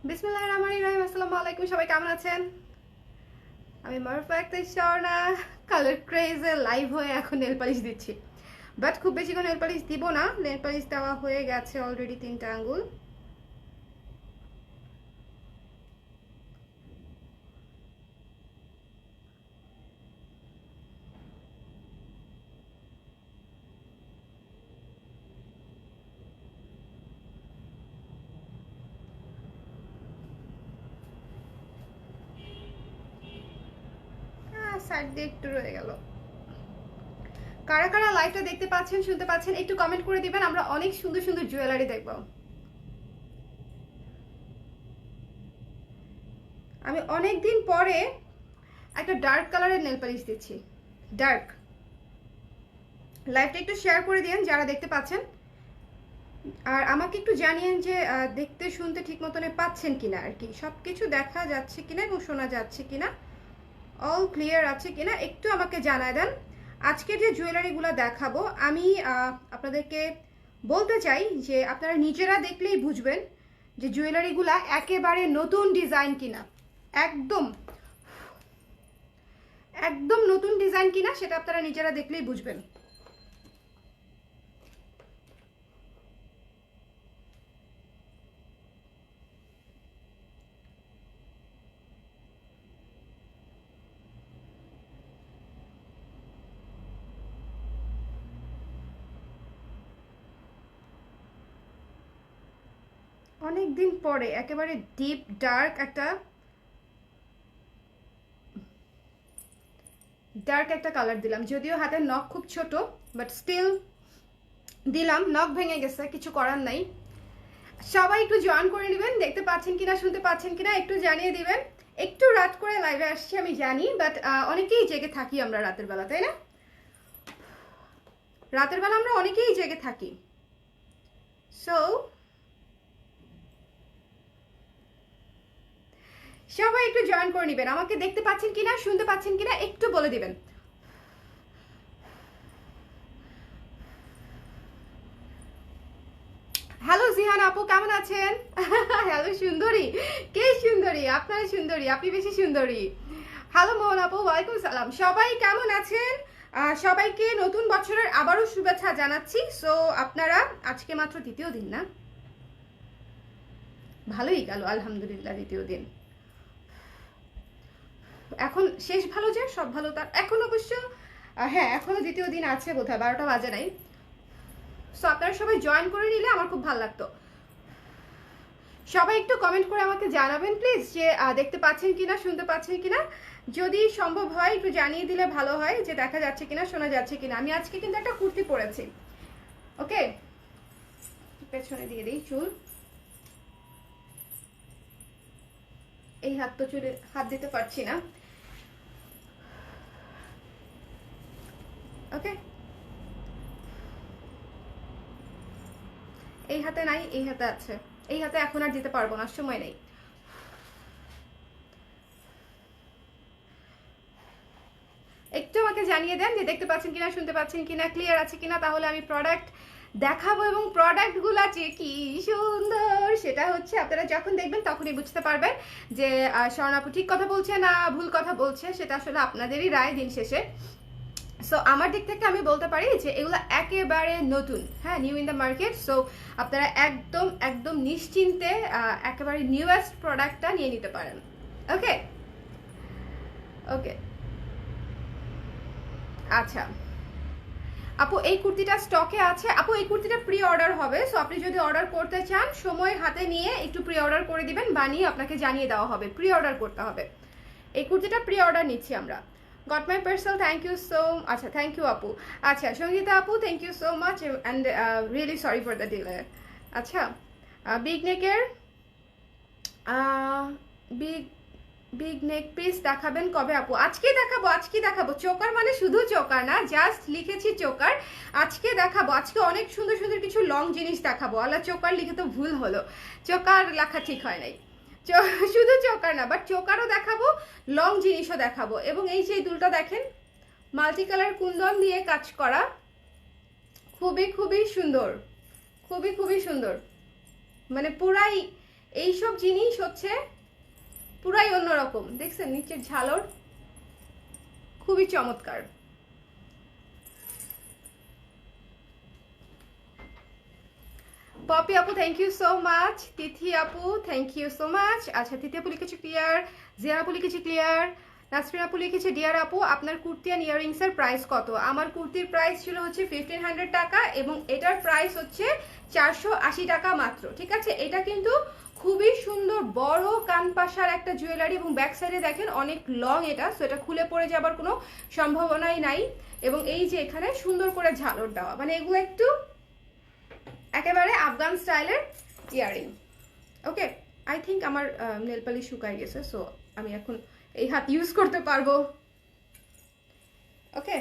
বিসমিল্লাহির রহমানির রহিম। আসসালামু আলাইকুম, সবাই কেমন আছেন? আমি মারুফা আক্তার স্বর্ণা কালার ক্রেজে লাইভ হয়ে এখন নেল পালিশ দিচ্ছি, বাট খুব বেশি করে নেল পালিশ দিব না। নেল পালিশ দেওয়া হয়ে গেছে অলরেডি 3টা আঙ্গুল। সাইড দিয়ে একটু রয়ে গেল। কারা কারা লাইভটা দেখতে পাচ্ছেন, শুনতে পাচ্ছেন একটু কমেন্ট করে দিবেন। আমরা অনেক সুন্দর সুন্দর জুয়েলারি দেখব। আমি অনেক দিন পরে একটা ডার্ক কালারের নেল পালিশ দিচ্ছি। ডার্ক লাইভটা একটু শেয়ার করে দিন যারা দেখতে পাচ্ছেন, আর আমাকে একটু জানিয়েন যে দেখতে শুনতে ঠিক মতনে পাচ্ছেন কিনা, আর কি সব কিছু দেখা যাচ্ছে কিনা এবং শোনা যাচ্ছে কিনা, অল ক্লিয়ার আছে কিনা একটু আমাকে জানায় দেন। আজকে যে জুয়েলারিগুলো দেখাবো আমি আপনাদেরকে বলতে চাই যে আপনারা নিজেরা দেখলেই বুঝবেন যে জুয়েলারিগুলা একেবারে নতুন ডিজাইন কিনা, একদম একদম নতুন ডিজাইন কিনা সেটা আপনারা নিজেরা দেখলেই বুঝবেন। অনেক দিন পরে একেবারে ডিপ ডার্ক একটা কালার দিলাম, যদিও হাতের নখ খুব ছোট, বাট স্টিল দিলাম। নখ ভেঙে গেছে, কিছু করার নাই। সবাই একটু জয়েন করে নেবেন। দেখতে পাচ্ছেন কিনা, শুনতে পাচ্ছেন কিনা একটু জানিয়ে দিবেন। একটু রাত করে লাইভে আসছি আমি জানি, বাট অনেকেই জেগে থাকি আমরা রাতের বেলা, তাই না? রাতের বেলা আমরা অনেকেই জেগে থাকি। সো সবাই একটু জয়েন করে নেবেন। আমাকে দেখতে পাচ্ছেন কিনা, শুনতে পাচ্ছেন কিনা একটু বলে দিবেন। হ্যালো জিহান আপু, কেমন আছেন? হ্যালো সুন্দরী, কে সুন্দরী? আপনার সুন্দরী, আপনি বেশি সুন্দরী। হ্যালো মোহন আপু, ওয়ালাইকুম সালাম। সবাই কেমন আছেন? সবাইকে নতুন বছরের আবারও শুভেচ্ছা জানাচ্ছি। সো আপনারা আজকে মাত্র দ্বিতীয় দিন না, ভালোই গেল আলহামদুলিল্লাহ দ্বিতীয় দিন। এখন শেষ ভালো যে সব ভালো, তার এখন অবশ্য হ্যাঁ এখনো দ্বিতীয় দিন আছে, বোধহয় 12টা বাজে নাই। সো আপনারা সবাই জয়েন করে নিলে আমার খুব ভালো লাগতো। সবাই একটু কমেন্ট করে আমাকে জানাবেন প্লিজ যে দেখতে পাচ্ছেন কিনা, শুনতে পাচ্ছেন কিনা। যদি সম্ভব হয় একটু জানিয়ে দিলে ভালো হয় যে দেখা যাচ্ছে কিনা, শোনা যাচ্ছে কিনা। আমি আজকে কিন্তু একটা কুর্তি পরেছি, ওকে। পেছনে দিয়ে দিই চুল, এই হাত তো চুলে হাত দিতে পারছি না, ওকে। এই হাতে নাই, এই হাতে আছে। এই হাতে এখন আর দিতে পারবো না, সময় নেই। একটু আমাকে জানিয়ে দেন যে দেখতে পাচ্ছেন কিনা, শুনতে পাচ্ছেন কিনা, ক্লিয়ার আছে কিনা, তাহলে আমি প্রোডাক্ট দেখাবো। এবং প্রোডাক্টগুলো যে কি সুন্দর সেটা হচ্ছে আপনারা যখন দেখবেন তখনই বুঝতে পারবেন যে স্বর্ণাপু ঠিক কথা বলছে না ভুল কথা বলছে, সেটা আসলে আপনাদেরই রায় দিন শেষে। সো আমার দিক থেকে আমি বলতে পারি যে এগুলো একেবারে নতুন, হ্যাঁ, new in the market. So আপনারা একদম একদম নিশ্চিন্তে একেবারে নিউয়েস্ট প্রোডাক্টটা নিয়ে নিতে পারেন, ওকে ওকে। আচ্ছা আপু, এই কুর্তিটা স্টকে আছে আপু। এই কুর্তিটা প্রি অর্ডার হবে। সো আপনি যদি অর্ডার করতে চান সময় হাতে নিয়ে একটু প্রি অর্ডার করে দিবেন, বানিয়ে আপনাকে জানিয়ে দেওয়া হবে। প্রি অর্ডার করতে হবে। এই কুর্তিটা প্রি অর্ডার নিচ্ছি আমরা। Got my parcel, thank you so. আচ্ছা থ্যাংক ইউ আপু। আচ্ছা সঙ্গীতা আপু, thank you so much and really sorry for the delay. আচ্ছা বিগ নেকের বিগ বিগ নেক পিস দেখাবেন কবে আপু? আজকে দেখাবো, আজকে দেখাবো। চোকার মানে শুধু চোকার না, জাস্ট লিখেছি চোকার। আজকে দেখাবো, আজকে অনেক সুন্দর সুন্দর কিছু লং জিনিস দেখাবো। আল্লাহ, চোকার লিখে তো ভুল হলো, চোকার লেখা ঠিক হয় নাই। শুধু চোকার না, বাট চোকারও দেখাবো, লং জিনিসও দেখাবো। এবং এই যে দুলটা দেখেন, মাল্টি কালার কুন্দন দিয়ে কাজ করা, খুবই খুবই সুন্দর, খুবই খুবই সুন্দর। মানে পুরাই এইসব জিনিস হচ্ছে পুরাই অন্যরকম। দেখছেন নিচের ঝালর, খুবই চমৎকার। পপি আপু থ্যাংক ইউ সো মাচ। তিথি আপু থ্যাংক ইউ সো মাচ। আচ্ছা তিথি আপু লিখেছে ক্লিয়ার, জিয়া আপু লিখেছে ক্লিয়ার, নাসরিন আপু লিখেছে ডিয়ার আপু আপনার কুর্তি অ্যান্ড ইয়ারিংস এর প্রাইস কত? আমার কুর্তির প্রাইস ছিল হচ্ছে 1500 টাকা এবং এটার প্রাইস হচ্ছে 480 টাকা মাত্র। ঠিক আছে, এটা কিন্তু খুবই সুন্দর বড় কানপাশার একটা জুয়েলারি এবং ব্যাক সাইডে দেখেন অনেক লং এটা, সো এটা খুলে পড়ে যাবার কোনো সম্ভাবনাই নাই। এবং এই যে এখানে সুন্দর করে ঝালর দেওয়া, মানে এগুলো একটু একেবারে আফগান স্টাইলের ইয়ারিং। ওকে, আই থিঙ্ক আমার নেল পালিশ শুকায় গেছে, সো আমি এখন এই হাত ইউজ করতে পারবো। ওকে,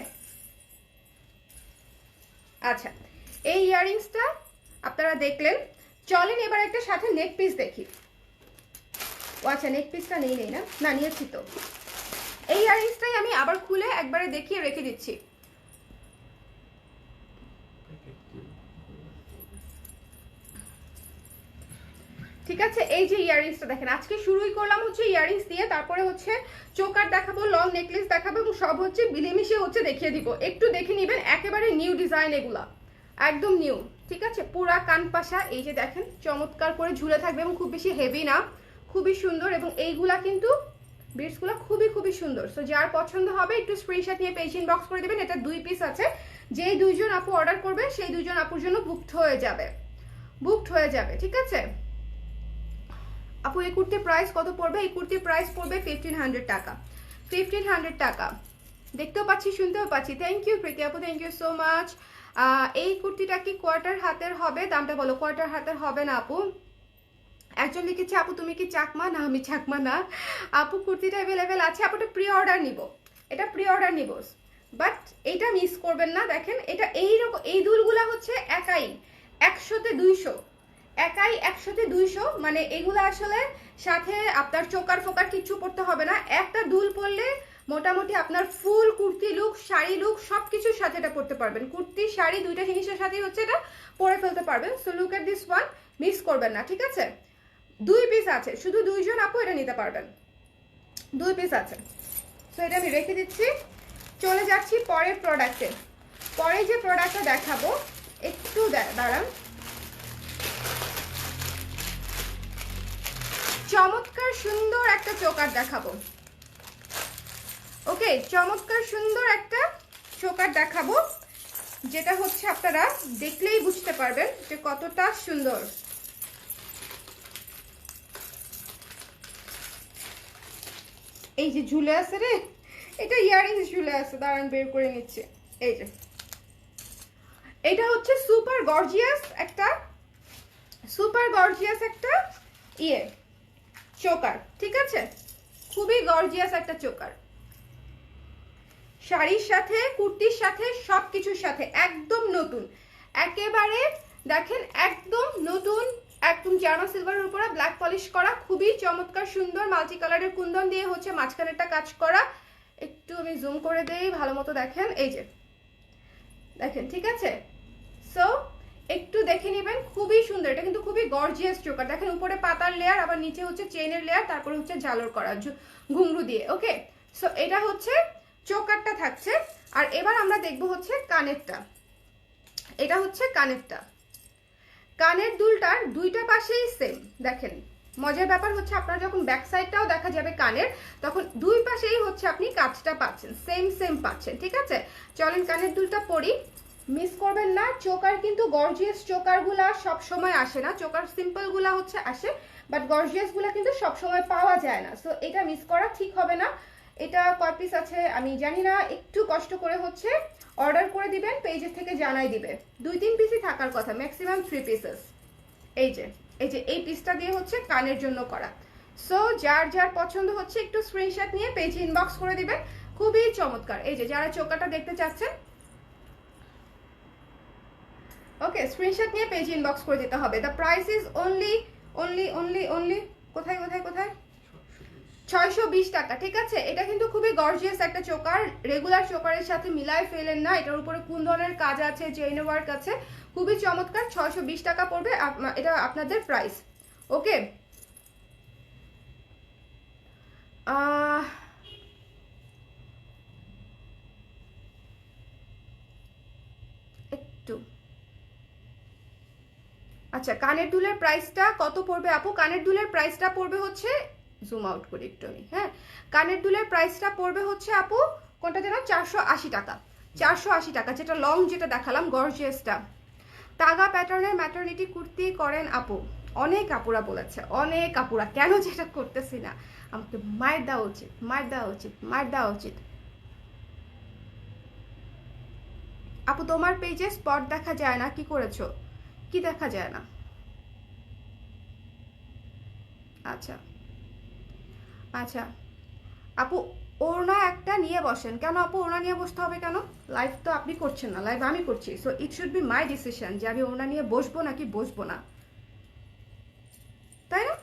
আচ্ছা এই ইয়ারিংসটা আপনারা দেখলেন। চলেন এবার একটা সাথে নেক পিস দেখি। ও আচ্ছা নেক পিসটা নেই না নিয়েছি তো। এই ইয়ারিংসটাই আমি আবার খুলে একবারে দেখিয়ে রেখে দিচ্ছি। ঠিক আছে, এই যে ইয়ারিংসটা দেখেন, আজকে শুরুই করলাম হচ্ছে ইয়ারিংস দিয়ে, তারপরে হচ্ছে চোকার দেখাবো, লং নেকলেস দেখাবো এবং সব হচ্ছে মিলেমিশে হচ্ছে দেখিয়ে দিব। একটু দেখে নিবেন, একেবারে নিউ ডিজাইন এগুলা, একদম নিউ। ঠিক আছে, পুরা কানপাশা এই যে দেখেন চমৎকার করে ঝুলে থাকবে এবং খুব বেশি হেভি না, খুবই সুন্দর। এবং এইগুলা কিন্তু বিটসগুলো খুবই সুন্দর। সো যার পছন্দ হবে একটু স্ক্রিনশট নিয়ে পেজ ইনবক্স করে দিবেন। এটা 2 পিস আছে, যেই 2 জন আপু অর্ডার করবে সেই 2 জন আপুর জন্য বুকড হয়ে যাবে। ঠিক আছে আপু, এই কুর্তির প্রাইস কত পড়বে? এই কুর্তির প্রাইস পড়বে 1500 টাকা। 1500 টাকা। দেখতেও পাচ্ছি, শুনতেও পাচ্ছি। থ্যাংক ইউ প্রীতি আপু, থ্যাংক ইউ সো মাচ। এই কুর্তিটা কি কোয়ার্টার হাতের হবে? দামটা বলো। কোয়ার্টার হাতের হবে না আপু। একজন লিখেছে আপু তুমি কি চাকমা? না আমি চাকমা না আপু। কুর্তিটা অ্যাভেলেবেল আছে আপু, এটা প্রি অর্ডার নিব, বাট এটা মিস করবেন না। দেখেন এটা এইরকম, এই দুলগুলা হচ্ছে একাই 100তে 200, একাই 100তে 200, মানে এগুলো আসলে সাথে আপনার চোকার ফোকার কিচ্ছু পড়তে হবে না। একটা দুল পরলে মোটামুটি আপনার ফুল কুর্তি লুক, শাড়ি লুক সবকিছুর সাথে এটা পরতে পারবেন। কুর্তি শাড়ি দুইটা জিনিসের সাথেই হচ্ছে এটা পরে ফেলতে পারবেন। So look at this one, miss করবেন না। ঠিক আছে, 2 পিস আছে, শুধু 2 জন আপু এটা নিতে পারবেন। 2 পিস আছে, সো এটা আমি রেখে দিচ্ছি। চলে যাচ্ছি পরের প্রোডাক্টে। পরে যে প্রোডাক্টটা দেখাবো, একটু দাঁড়ান। চমৎকার সুন্দর একটা চোকার দেখাবো। ওকে, চমৎকার সুন্দর একটা চোকার দেখাবো, যেটা হচ্ছে আপনারা দেখলেই বুঝতে পারবেন যে কতটা সুন্দর। এই যে ঝুলে আছে রে, এটা ইয়ারিংস ঝুলে আছে, দাঁড়ান বের করে নিচ্ছে। এই যে এটা হচ্ছে সুপার গর্জিয়াস একটা ইয়ে চোকার। ঠিক আছে, খুবই গর্জিয়াস একটা চোকার, শাড়ির সাথে কুর্তির সাথে সবকিছুর সাথে একদম নতুন, একেবারে দেখেন একদম নতুন, একদম জার্না সিলভারের উপরে ব্ল্যাক পলিশ করা, খুবই চমৎকার সুন্দর মাল্টি কালারের কুন্দন দিয়ে হচ্ছে মাঝখানেরটা কাজ করা। একটু আমি জুম করে দেই ভালো মতো দেখেন, এই যে দেখেন। ঠিক আছে, সো একটু দেখে নেবেন, খুবই সুন্দর। এটা কিন্তু খুবই গর্জিয়াস চোকার, দেখেন উপরে পাতার লেয়ার, আবার নিচে হচ্ছে চেইনের লেয়ার, তারপরে হচ্ছে ঝালর করা ঘুংরু দিয়ে। ওকে, সো এটা হচ্ছে চোকারটা থাকছে। আর এবার আমরা দেখব হচ্ছে কানেরটা। এটা হচ্ছে কানেরটা, কানের দুলটার দুইটা পাশেই সেম। দেখেন মজার ব্যাপার হচ্ছে আপনারা যখন ব্যাক সাইডটাও দেখা যাবে কানের, তখন দুই পাশেই হচ্ছে আপনি কাজটা পাচ্ছেন, সেম পাচ্ছেন। ঠিক আছে, চলেন কানের দুলটা পরি, মিস করবেন না। চোকার কিন্তু গর্জিয়াস চোকারগুলা সব সময় আসে না, চোকার সিম্পলগুলা হচ্ছে আসে, বাট গর্জিয়াসগুলা কিন্তু সব সময় পাওয়া যায় না। সো এটা মিস করা ঠিক হবে না। এটা কয় পিস আছে আমি জানি না, একটু কষ্ট করে হচ্ছে অর্ডার করে দিবেন, পেজের থেকে জানাই দিবে। 2-3 পিসই থাকার কথা, ম্যাক্সিমাম 3 পিসেস। এই যে এই পিসটা দিয়ে হচ্ছে কানের জন্য করা। সো যার পছন্দ হচ্ছে একটু স্ক্রিনশট নিয়ে পেজে ইনবক্স করে দিবেন, খুবই চমৎকার। এই যে যারা চোকাটা দেখতে চাচ্ছেন, ওকে স্ক্রিনশট নিয়ে পেজ ইনবক্স করে দিতে হবে। দ্য প্রাইস ইজ অনলি কোথায় 620 টাকা। ঠিক আছে, এটা কিন্তু খুবই গর্জিয়াস একটা চোকার, রেগুলার চোকারের সাথে মিলায় ফেলেন না। এটার উপরে কুন্দনের কাজ আছে, চেইন ওয়ার্ক আছে, খুবই চমৎকার। 620 টাকা পড়বে, এটা আপনাদের প্রাইস। ওকে, আহ, একটু আচ্ছা, কানের দুলের প্রাইসটা কত পড়বে আপু? কানের দুলের প্রাইসটা পড়বে হচ্ছে, জুম আউট করি একটু আমি, হ্যাঁ, কানের দুলের প্রাইসটা পড়বে হচ্ছে আপু কোনটা যেন 480 টাকা। 480 টাকা, যেটা লং যেটা দেখালাম গর্জিয়াসটা। তাগা প্যাটার্নের ম্যাটারনিটি কুর্তি করেন আপু? অনেক আপুরা বলেছে, অনেক আপুরা, কেন যেটা করতেছি না, আমাকে মায়ের দেওয়া উচিত, মায়ের দেওয়া উচিত, মায়ের দেওয়া উচিত। আপু তোমার পেজে স্পট দেখা যায় না, কি করেছো? কি দেখা যায় না? আচ্ছা আচ্ছা আপু, ওড়না একটা নিয়ে বসেন কেন আপু? ওড়না নিয়ে বসতে হবে কেন? লাইভ তো আপনি করছেন না, লাইভ আমি করছি, so it should be my decision যে আমি ওড়না নিয়ে বসবো নাকি বসবো না, তাই না?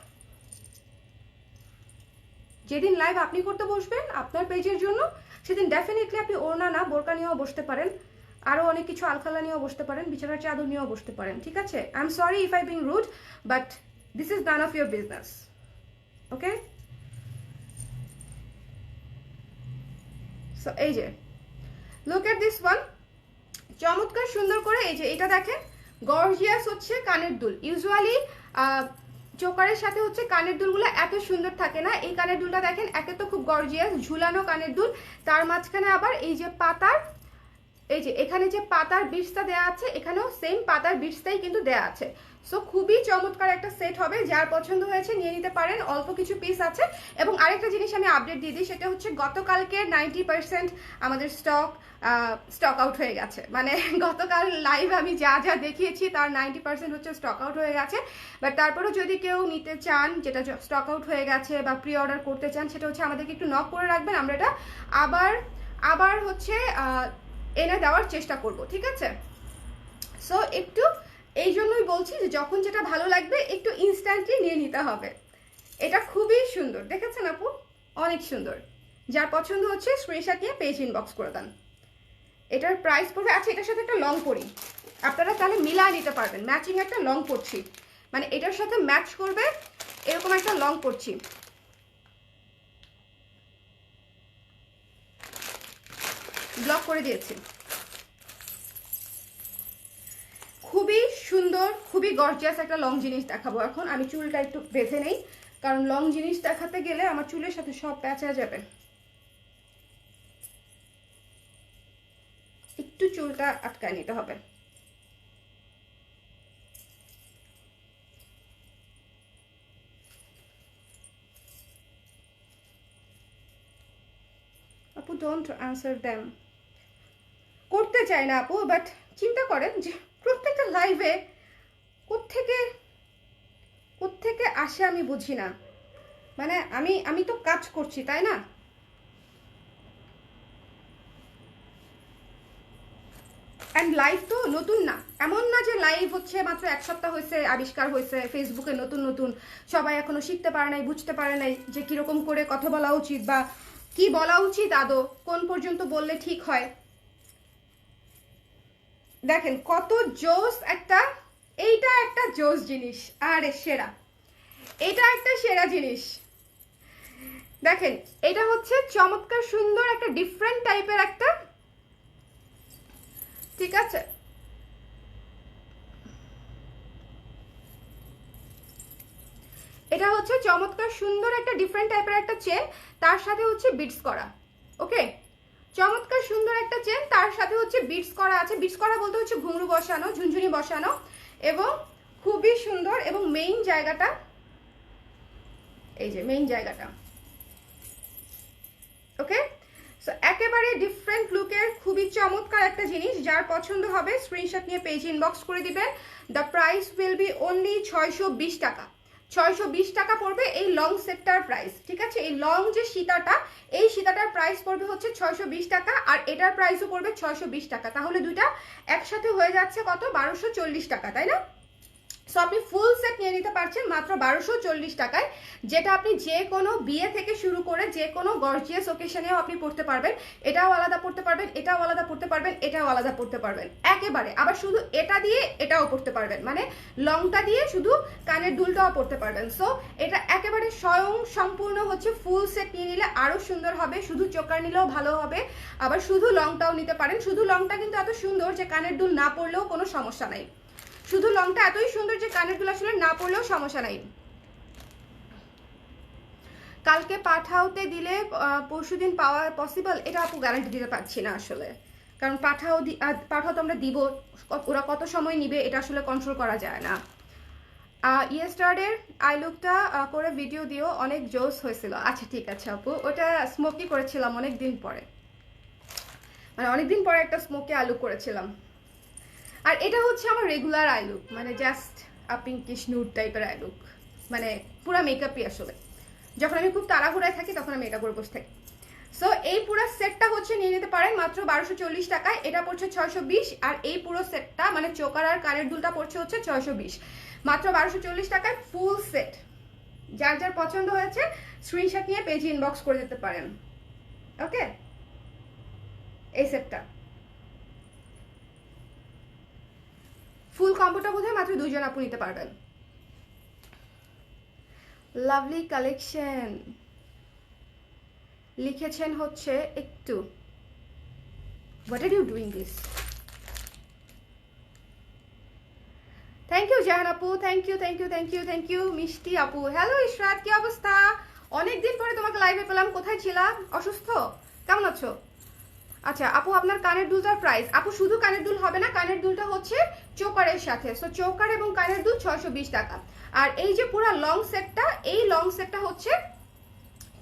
যেদিন লাইভ আপনি করতে বসবেন আপনার পেজের জন্য, সেদিন ডেফিনেটলি আপনি ওড়না না বোরকা নিয়েও বসতে পারেন, আরও অনেক কিছু আলখালা নিয়েও বসতে পারেন, বিছানার চাদর নিয়েও বসতে পারেন, ঠিক আছে? I am sorry if I being rude, but this is none of your business, okay? So এই যে, লুক এট দিস ওয়ান, চমৎকার সুন্দর করে, এই যে এটা দেখেন, গর্জিয়াস হচ্ছে কানের দুল। ইউজুয়ালি চোকারের সাথে হচ্ছে কানের দুলগুলো এত সুন্দর থাকে না, এই কানের দুলটা দেখেন, একে তো খুব গর্জিয়াস ঝুলানো কানের দুল, তার মাঝখানে আবার এই যে পাতার, এই যে এখানে যে পাতার বিটসটা দেওয়া আছে, এখানেও সেম পাতার বিটসটাই কিন্তু দেওয়া আছে। সো খুবই চমৎকার একটা সেট হবে, যার পছন্দ হয়েছে নিয়ে নিতে পারেন, অল্প কিছু পিস আছে। এবং আরেকটা জিনিস আমি আপডেট দিয়ে দিই, সেটা হচ্ছে গতকালকে 90% আমাদের স্টক আউট হয়ে গেছে, মানে গতকাল লাইভ আমি যা যা দেখিয়েছি তার 90% হচ্ছে স্টক আউট হয়ে গেছে। বাট তারপরেও যদি কেউ নিতে চান, যেটা স্টক আউট হয়ে গেছে বা প্রি অর্ডার করতে চান, সেটা হচ্ছে আমাদেরকে একটু নক করে রাখবেন, আমরা এটা আবার আবার হচ্ছে এনে দেওয়ার চেষ্টা করব, ঠিক আছে? সো একটু এই জন্যই বলছি যে যখন যেটা ভালো লাগবে একটু ইনস্ট্যান্টলি নিয়ে নিতে হবে। এটা খুবই সুন্দর, দেখেছেন আপু? অনেক সুন্দর। যার পছন্দ হচ্ছে স্ক্রিনশট নিয়ে পেজ ইনবক্স করে দেন। এটার প্রাইস পড়বে, আচ্ছা এটার সাথে একটা লং পরি, আপনারা তাহলে মিলায় নিতে পারবেন, ম্যাচিং একটা লং পরছি, মানে এটার সাথে ম্যাচ করবে এরকম একটা লং পরছি। ব্লক করে দিয়েছি। খুবই সুন্দর, খুবই গর্জিয়াস একটা লং জিনিস দেখাবো এখন। আমি চুলটা একটু বেঁধে নেই, কারণ লং জিনিস দেখাতে গেলে আমার চুলের সাথে সব প্যাঁচা যাবে। একটু চুলটা আটকায় নিতে হবে। আপু ডোন্ট আনসার দেম, করতে চাই না আপু, বাট চিন্তা করেন যে প্রত্যেকটা লাইভে কোত্থেকে কোত্থেকে আসে আমি বুঝি না, মানে আমি তো কাজ করছি, তাই না? অ্যান্ড লাইভ তো নতুন না, এমন না যে লাইভ হচ্ছে মাত্র 1 সপ্তাহ হয়েছে আবিষ্কার হয়েছে ফেসবুকে, নতুন নতুন সবাই এখনো শিখতে পারে নাই, বুঝতে পারে নাই যে কিরকম করে কথা বলা উচিত বা কি বলা উচিত আদৌ, কোন পর্যন্ত বললে ঠিক হয়। দেখেন কত জোস একটা, এইটা একটা জোস জিনিস, আরে সেরা, এটা একটা সেরা জিনিস। দেখেন এটা হচ্ছে চমৎকার সুন্দর একটা ডিফারেন্ট টাইপের একটা, ঠিক আছে? এটা হচ্ছে চমৎকার সুন্দর একটা ডিফারেন্ট টাইপের একটা চেন, তার সাথে হচ্ছে বিটস করা, ওকে? চমৎকার সুন্দর একটা চেন, তার সাথে হচ্ছে বিটস করা আছে, বিটস করা বলতে হচ্ছে ঘুঙরু বসানো, ঝুনঝুনি বসানো, এবং খুবই সুন্দর। এবং মেইন জায়গাটা, এই যে মেইন জায়গাটা, ওকে? সো একেবারে ডিফারেন্ট লুকের খুবই চমৎকার একটা জিনিস, যার পছন্দ হবে স্ক্রিনশট নিয়ে পেজ ইনবক্স করে দিবেন। The price will be only 620 টাকা। 620 টাকা পড়বে এই লং সেটটার প্রাইস, ঠিক আছে? এই লং যে সীতাটা, এই সীতাটার প্রাইস পড়বে হচ্ছে 620 টাকা, আর এটার প্রাইসও পড়বে 620 টাকা। তাহলে দুইটা একসাথে হয়ে যাচ্ছে কত? 1240 টাকা, তাই না? সো আপনি ফুল সেট নিয়ে নিতে পারছেন মাত্র 1240 টাকায়, যেটা আপনি যে কোনো বিয়ে থেকে শুরু করে যে কোনো গর্জিয়াস ওকেশনেও আপনি পড়তে পারবেন। এটাও আলাদা পড়তে পারবেন, এটাও আলাদা পড়তে পারবেন, এটাও আলাদা পড়তে পারবেন একেবারে। আবার শুধু এটা দিয়ে এটাও পড়তে পারবেন, মানে লংটা দিয়ে শুধু কানের দুলটাও পড়তে পারবেন। সো এটা একেবারে স্বয়ং সম্পূর্ণ হচ্ছে ফুল সেট নিয়ে নিলে আরও সুন্দর হবে, শুধু চোকার নিলেও ভালো হবে, আবার শুধু লংটাও নিতে পারেন। শুধু লংটা কিন্তু এত সুন্দর যে কানের দুল না পড়লেও কোনো সমস্যা নাই। শুধু লংটা এতই সুন্দর যে কানের দুল আসলে না পড়লেও সমস্যা নাই। কালকে পাঠাওতে দিলে পরশুদিন পাওয়া পসিবল, এটা আপু গ্যারান্টি দিতে পারছি না আসলে, কারণ পাঠাও তো আমরা দিব, ওরা কত সময় নিবে এটা আসলে কন্ট্রোল করা যায় না। ইয়েস্টারডের আই লুকটা করে ভিডিও দিও, অনেক জোস হয়েছিল। আচ্ছা ঠিক আছে আপু, ওটা স্মোকি করেছিলাম অনেক দিন পরে, মানে অনেকদিন পরে একটা স্মোকি আই লুক করেছিলাম। আর এটা হচ্ছে আমার রেগুলার আই লুক, মানে জাস্ট পিঙ্কিশ নুড টাইপের আই লুক, মানে পুরো মেকআপই আসলে। যখন আমি খুব তাড়াহুড়ায় থাকি তখন আমি এটা করে বসে থাকি। সো এই পুরো সেটটা হচ্ছে নিয়ে নিতে পারেন মাত্র 1240 টাকায়, এটা পড়ছে 620, আর এই পুরো সেটটা মানে চোকার আর কানের দুলটা পড়ছে হচ্ছে 620, মাত্র 1240 টাকায় ফুল সেট। যার যার পছন্দ হয়েছে স্ক্রিনশট নিয়ে পেজে ইনবক্স করে দিতে পারেন। ওকে, এই সেটটা ফুল কম্বোটা বোধহয় মাত্র 2 জন আপু নিতে পারবেন। লাভলি কালেকশন লিখেছেন হচ্ছে একটু, what are you doing this? Thank you Jahan আপু, thank you thank you thank you thank you. মিষ্টি আপু, হ্যালো ইশরাত, কি অবস্থা? অনেকদিন পরে তোমাকে লাইভে পেলাম, কোথায় ছিলা? অসুস্থ? কেমন আছো? আচ্ছা আপু, আপনার কানের দুলটার প্রাইস, আপু শুধু কানের দুল হবে না, কানের দুলটা হচ্ছে চোকারের সাথে। সো চোকার এবং কানের দুল 620 টাকা, আর এই যে পুরো লং সেটটা, এই লং সেটটা হচ্ছে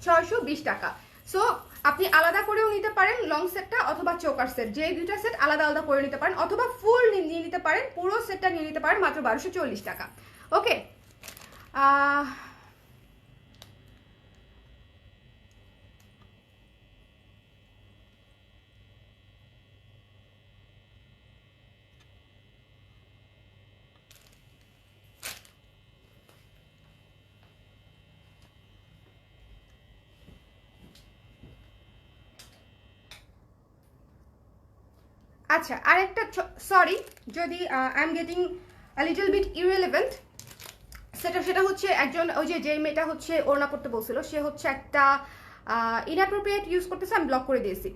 620 টাকা। সো আপনি আলাদা করেও নিতে পারেন লং সেটটা অথবা চোকার সেট, যে দুইটা সেট আলাদা আলাদা করে নিতে পারেন, অথবা ফুল নিয়ে নিতে পারেন, পুরো সেটটা নিয়ে নিতে পারেন মাত্র 1240 টাকা। ওকে, আচ্ছা আরেকটা, সরি যদি I am getting little bit irrelevant, সেটা হচ্ছে একজন, ওই যে মেয়েটা হচ্ছে ওড়না পড়তে বলছিল, সে হচ্ছে একটা ইনঅ্যাপ্রোপ্রিয়েট ইউজ করতেছে, আমি ব্লক করে দিয়েছি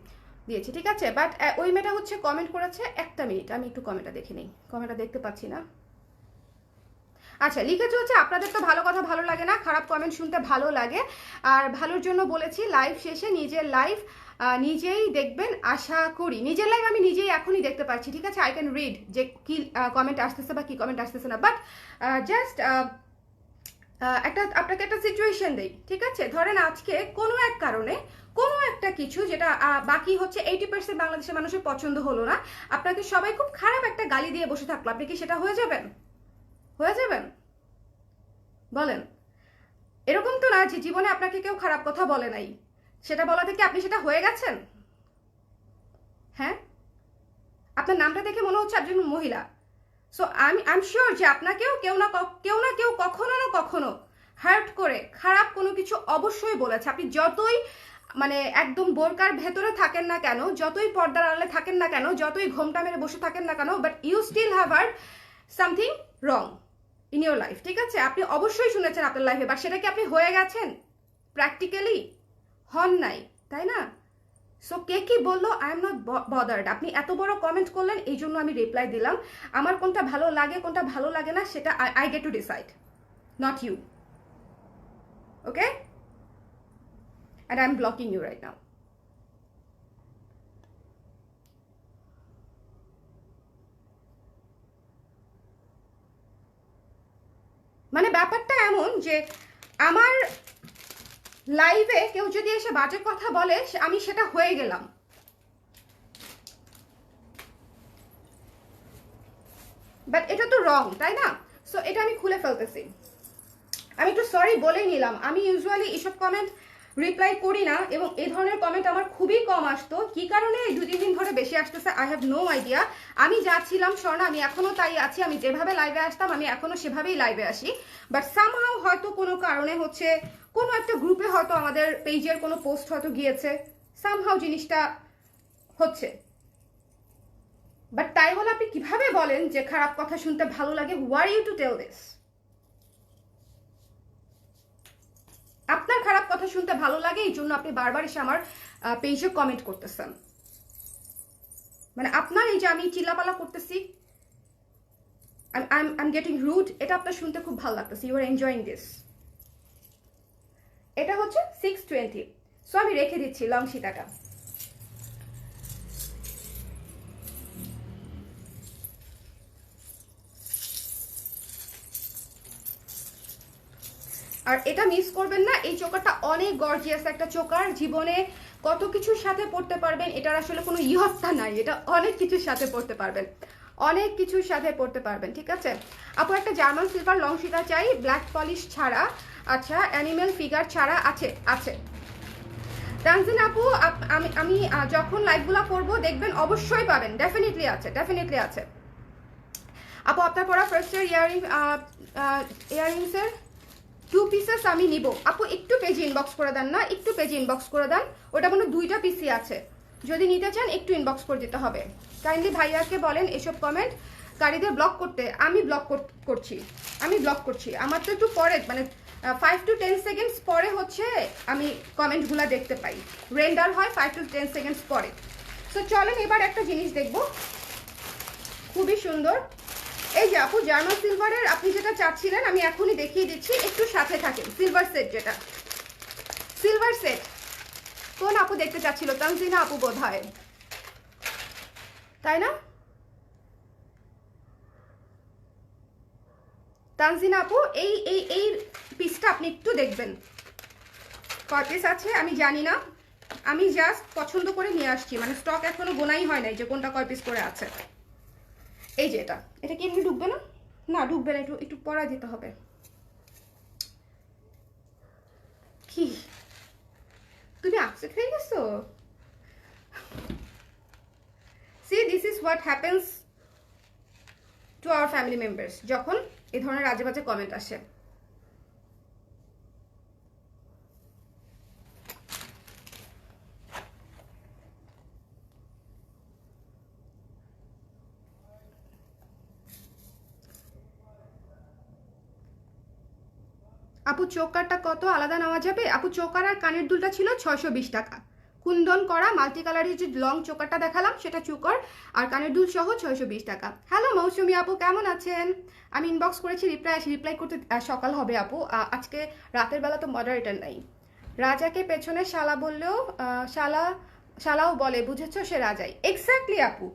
ঠিক আছে। বাট ওই মেয়েটা হচ্ছে কমেন্ট করেছে, একটা মিনিট আমি একটু কমেন্টটা দেখে নিই, কমেন্টটা দেখতে পাচ্ছি না। আচ্ছা লিখেছে হচ্ছে, আপনাদের তো ভালো কথা ভালো লাগে না, খারাপ কমেন্ট শুনতে ভালো লাগে, আর ভালোর জন্য বলেছি লাইভ শেষে নিজের লাইভ নিজেই দেখবেন আশা করি। নিজের লাইভ আমি নিজেই এখনই দেখতে পাচ্ছি, ঠিক আছে, আই ক্যান রিড যে কি কমেন্ট আসতেছে বা কি কমেন্ট আসতেছে না। বাট জাস্ট আপনাকে একটা সিচুয়েশন দেই, ঠিক আছে। ধরেন আজকে কোনো এক কারণে কোনো একটা কিছু যেটা বাকি হচ্ছে 80% বাংলাদেশের মানুষের পছন্দ হলো না, আপনাকে সবাই খুব খারাপ একটা গালি দিয়ে বসে থাকলো, আপনি কি সেটা হয়ে যাবেন? বলেন। এরকম তো না যে জীবনে আপনাকে কেউ খারাপ কথা বলে নাই, সেটা বলা থেকে আপনি সেটা হয়ে গেছেন। হ্যাঁ, আপনার নামটা দেখে মনে হচ্ছে একজন মহিলা। সো আই এম শিওর যে আপনাকেও কেউ না কেউ কখনো না কখনো হার্ট করে খারাপ কোনো কিছু অবশ্যই বলেছে। আপনি যতই মানে একদম বোরকার ভেতরে থাকেন না কেন, যতই পর্দার আড়ালে থাকেন না কেন, যতই ঘোমটা মেরে বসে থাকেন না কেন, but you still have heard something wrong in your life, ঠিক আছে। আপনি অবশ্যই শুনেছেন আপনার লাইফে, বাট সেটা কি আপনি হয়ে গেছেন? প্র্যাকটিক্যালি হন নাই, তাই না? সো কে কি বললো, আই এম নট বদার্ড। আপনি এত বড় কমেন্ট করলেন, এই জন্য আমি রিপ্লাই দিলাম। আমার কোনটা ভালো লাগে কোনটা ভালো লাগে না সেটা I get to decide, not you. Okay, and I am blocking you right now. মানে ব্যাপারটা এমন যে আমার লাইভে কেউ যদি এসে বাজে কথা বলে, আমি সেটা হয়ে গেলাম। বাট এটা তো রং, তাই না? সো এটা আমি খুলে ফেলতেছি, আমি একটু সরি বলেই নিলাম। আমি ইউজুয়ালি এইসব কমেন্ট রিপ্লাই করি না, এবং এই ধরনের কমেন্ট আমার খুবই কম আসতো। কি কারণে এই 2-3 দিন ধরে বেশি আসতেছে আই হ্যাভ নো আইডিয়া। আমি যা ছিলাম স্বর্ণা, আমি এখনো তাই আছি। আমি যেভাবে লাইভে আসতাম আমি এখনো সেভাবেই লাইভে আসি, বাট সামহাও হয়তো কোনো কারণে হচ্ছে কোনো একটা গ্রুপে হয়তো আমাদের পেজের কোনো পোস্ট হয়তো গিয়েছে, সামহাও জিনিসটা হচ্ছে। বাট তাই বলে আপনি কিভাবে বলেন যে খারাপ কথা শুনতে ভালো লাগে? What you to tell this? আপনার খারাপ কথা শুনতে ভালো লাগে এই জন্য আপনি বারবার এসে আমার পেজে কমেন্ট করতেছেন। মানে আপনার এই যে আমি চিল্লাপালা করতেছি, I'm getting rude, এটা আপনার শুনতে খুব ভালো লাগতেছে, ইউ আর এনজয়িং দিস। এটা হচ্ছে 620, সো আমি রেখে দিচ্ছি লং সীতাটা। আর এটা মিস করবেন না, এই চোকারটা অনেক গর্জিয়াস একটা চোকার। জীবনে কত কিছুর সাথে পড়তে পারবেন, এটার আসলে কোনো ইহত্যা নাই, এটা অনেক কিছুর সাথে পড়তে পারবেন, অনেক কিছুর সাথে পড়তে পারবেন। ঠিক আছে আপু, একটা জার্মান সিলভার লং সীতা চাই, ব্ল্যাক পলিশ ছাড়া। আচ্ছা, অ্যানিমেল ফিগার ছাড়া আছে? আছে তানজিন আপু, আমি যখন লাইভগুলো করবো দেখবেন অবশ্যই পাবেন, ডেফিনেটলি আছে, ডেফিনেটলি আছে। আপু আপনার পরা ফার্স্ট ইয়ারিংসের 2 পিসেস আমি নিব। আপু একটু পেজে ইনবক্স করে দেন না, একটু পেজে ইনবক্স করে দেন, ওটা মনে 2টা পিসই আছে। যদি নিতে চান একটু ইনবক্স করে দিতে হবে। কাইন্ডলি ভাইয়াকে বলেন এসব কমেন্ট কারীদের ব্লক করতে। আমি ব্লক করছি, আমি ব্লক করছি। আমার তো একটু পরে মানে 5 to 10 সেকেন্ডস পরে হচ্ছে আমি কমেন্টগুলো দেখতে পাই, রেন্ডার হয় 5 to 10 সেকেন্ডস পরে। সো চলেন এবার একটা জিনিস দেখবো, খুবই সুন্দর। এই যে আপু জার্মান সিলভারের আপনি যেটা চাচ্ছিলেন আমি এখনই দেখিয়ে দিচ্ছি, একটু সাথে থাকেন। সিলভার সেট, যেটা সিলভার সেট কোন আপু দেখতে চাচ্ছিল? তানজিনা আপু বোধ হয়, তাই না? তানজিনা আপু এই এই এই পিসটা আপনি একটু দেখবেন, কয় পিস আছে আমি জানি না, আমি জাস্ট পছন্দ করে নিয়ে আসছি, মানে স্টক এখনো গোনাই হয় নাই যে কোনটা কয় পিস করে আছে। এই যে এটা কি এমনি ঢুকবে না? না ঢুকবে না, একটু একটু পরা দিতে হবে। কি তুমি আপসেট হয়ে গেছো? C this is what happens to our family members যখন এই ধরনের আজে বাজে কমেন্ট আসে। আপু চোকারটা কত আলাদা নেওয়া যাবে? আপু চোকার আর কানের দুলটা ছিল 620 টাকা, কুন্দন করা মাল্টি কালারের যে লং চোকারটা দেখালাম সেটা চোকার আর কানের দুল সহ 620 টাকা। হ্যালো মৌসুমি আপু, কেমন আছেন? আমি ইনবক্স করেছি, রিপ্লাই করতে সকাল হবে আপু, আজকে রাতের বেলা তো মডারেটর নাই। রাজাকে পেছনে শালা বললেও শালাও বলে, বুঝেছো, সে রাজাই। এক্স্যাক্টলি আপু,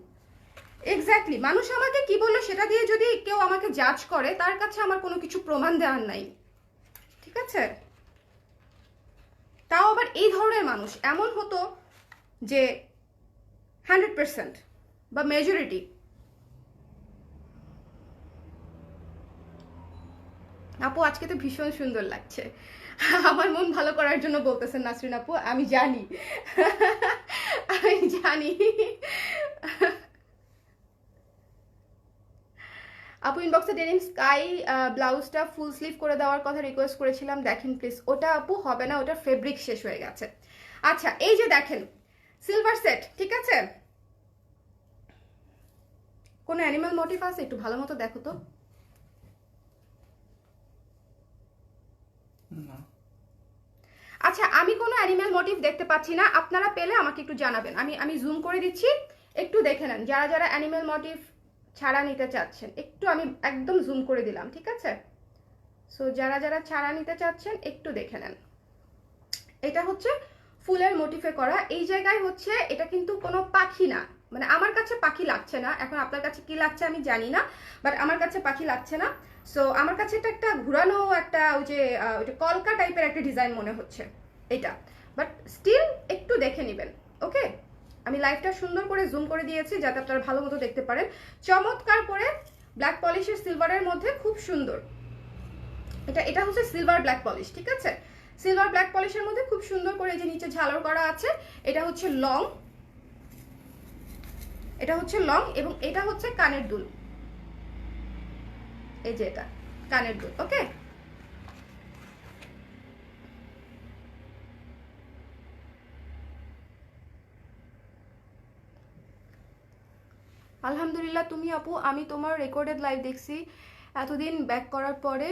এক্স্যাক্টলি। মানুষ আমাকে কি বললো সেটা দিয়ে যদি কেউ আমাকে জাজ করে, তার কাছে আমার কোনো কিছু প্রমাণ দেওয়ার নাই, ঠিক আছে? তাও আবার এই ধরনের মানুষ। এমন হতো যে 100% বা মেজরিটি। আপু আজকে তো ভীষণ সুন্দর লাগছে, আমার মন ভালো করার জন্য বলতেছেন নাসরিন আপু, আমি জানি আমি জানি। আপু ইনবক্সে ডেনিম স্কাই ব্লাউজটা ফুল স্লিভ করে দেওয়ার কথা রিকোয়েস্ট করেছিলাম, দেখেন প্লিজ। ওটা আপু হবে না, ওটা ফেব্রিক শেষ হয়ে গেছে। আচ্ছা এই যে দেখেন সিলভার সেট, ঠিক আছে? কোনো অ্যানিমাল মোটিভ আছে? একটু ভালো মতো দেখো তো। আচ্ছা আমি কোনো অ্যানিমাল মোটিভ দেখতে পাচ্ছি না, আপনারা পেলে আমাকে একটু জানাবেন। আমি জুম করে দিচ্ছি, একটু দেখে নেন। যারা যারা অ্যানিমাল মোটিভ ছাড়া নিতে চাচ্ছেন, একটু আমি একদম জুম করে দিলাম, ঠিক আছে? সো যারা যারা ছাড়া নিতে চাচ্ছেন একটু দেখে নেন। এটা হচ্ছে ফুলের মোটিফে করা। এই জায়গায় হচ্ছে এটা কিন্তু কোনো পাখি না, মানে আমার কাছে পাখি লাগছে না। এখন আপনার কাছে কি লাগছে আমি জানি না, বাট আমার কাছে পাখি লাগছে না। সো আমার কাছে এটা একটা ঘুরানো একটা ওই যে কলকা টাইপের একটা ডিজাইন মনে হচ্ছে এটা, বাট স্টিল একটু দেখে নেবেন, ওকে? আমি লাইভটা সুন্দর করে জুম করে দিয়েছি যাতে আপনারা ভালো মতো দেখতে পারেন। চমৎকার করে ব্ল্যাক পলিশের সিলভারের মধ্যে খুব সুন্দর। এটা হচ্ছে সিলভার ব্ল্যাক পলিশ, ঠিক আছে? সিলভার ব্ল্যাক পলিশের মধ্যে খুব সুন্দর করে যে নিচে ঝালর করা আছে। এটা হচ্ছে লং, এটা হচ্ছে লং, এবং এটা হচ্ছে কানের দুল। এই যে এটা কানের দুল। ওকে, আলহামদুলিল্লাহ। তুমি আপু, আমি তোমার রেকর্ডেড লাইভ দেখছি এতদিন ব্যাক করার পরে,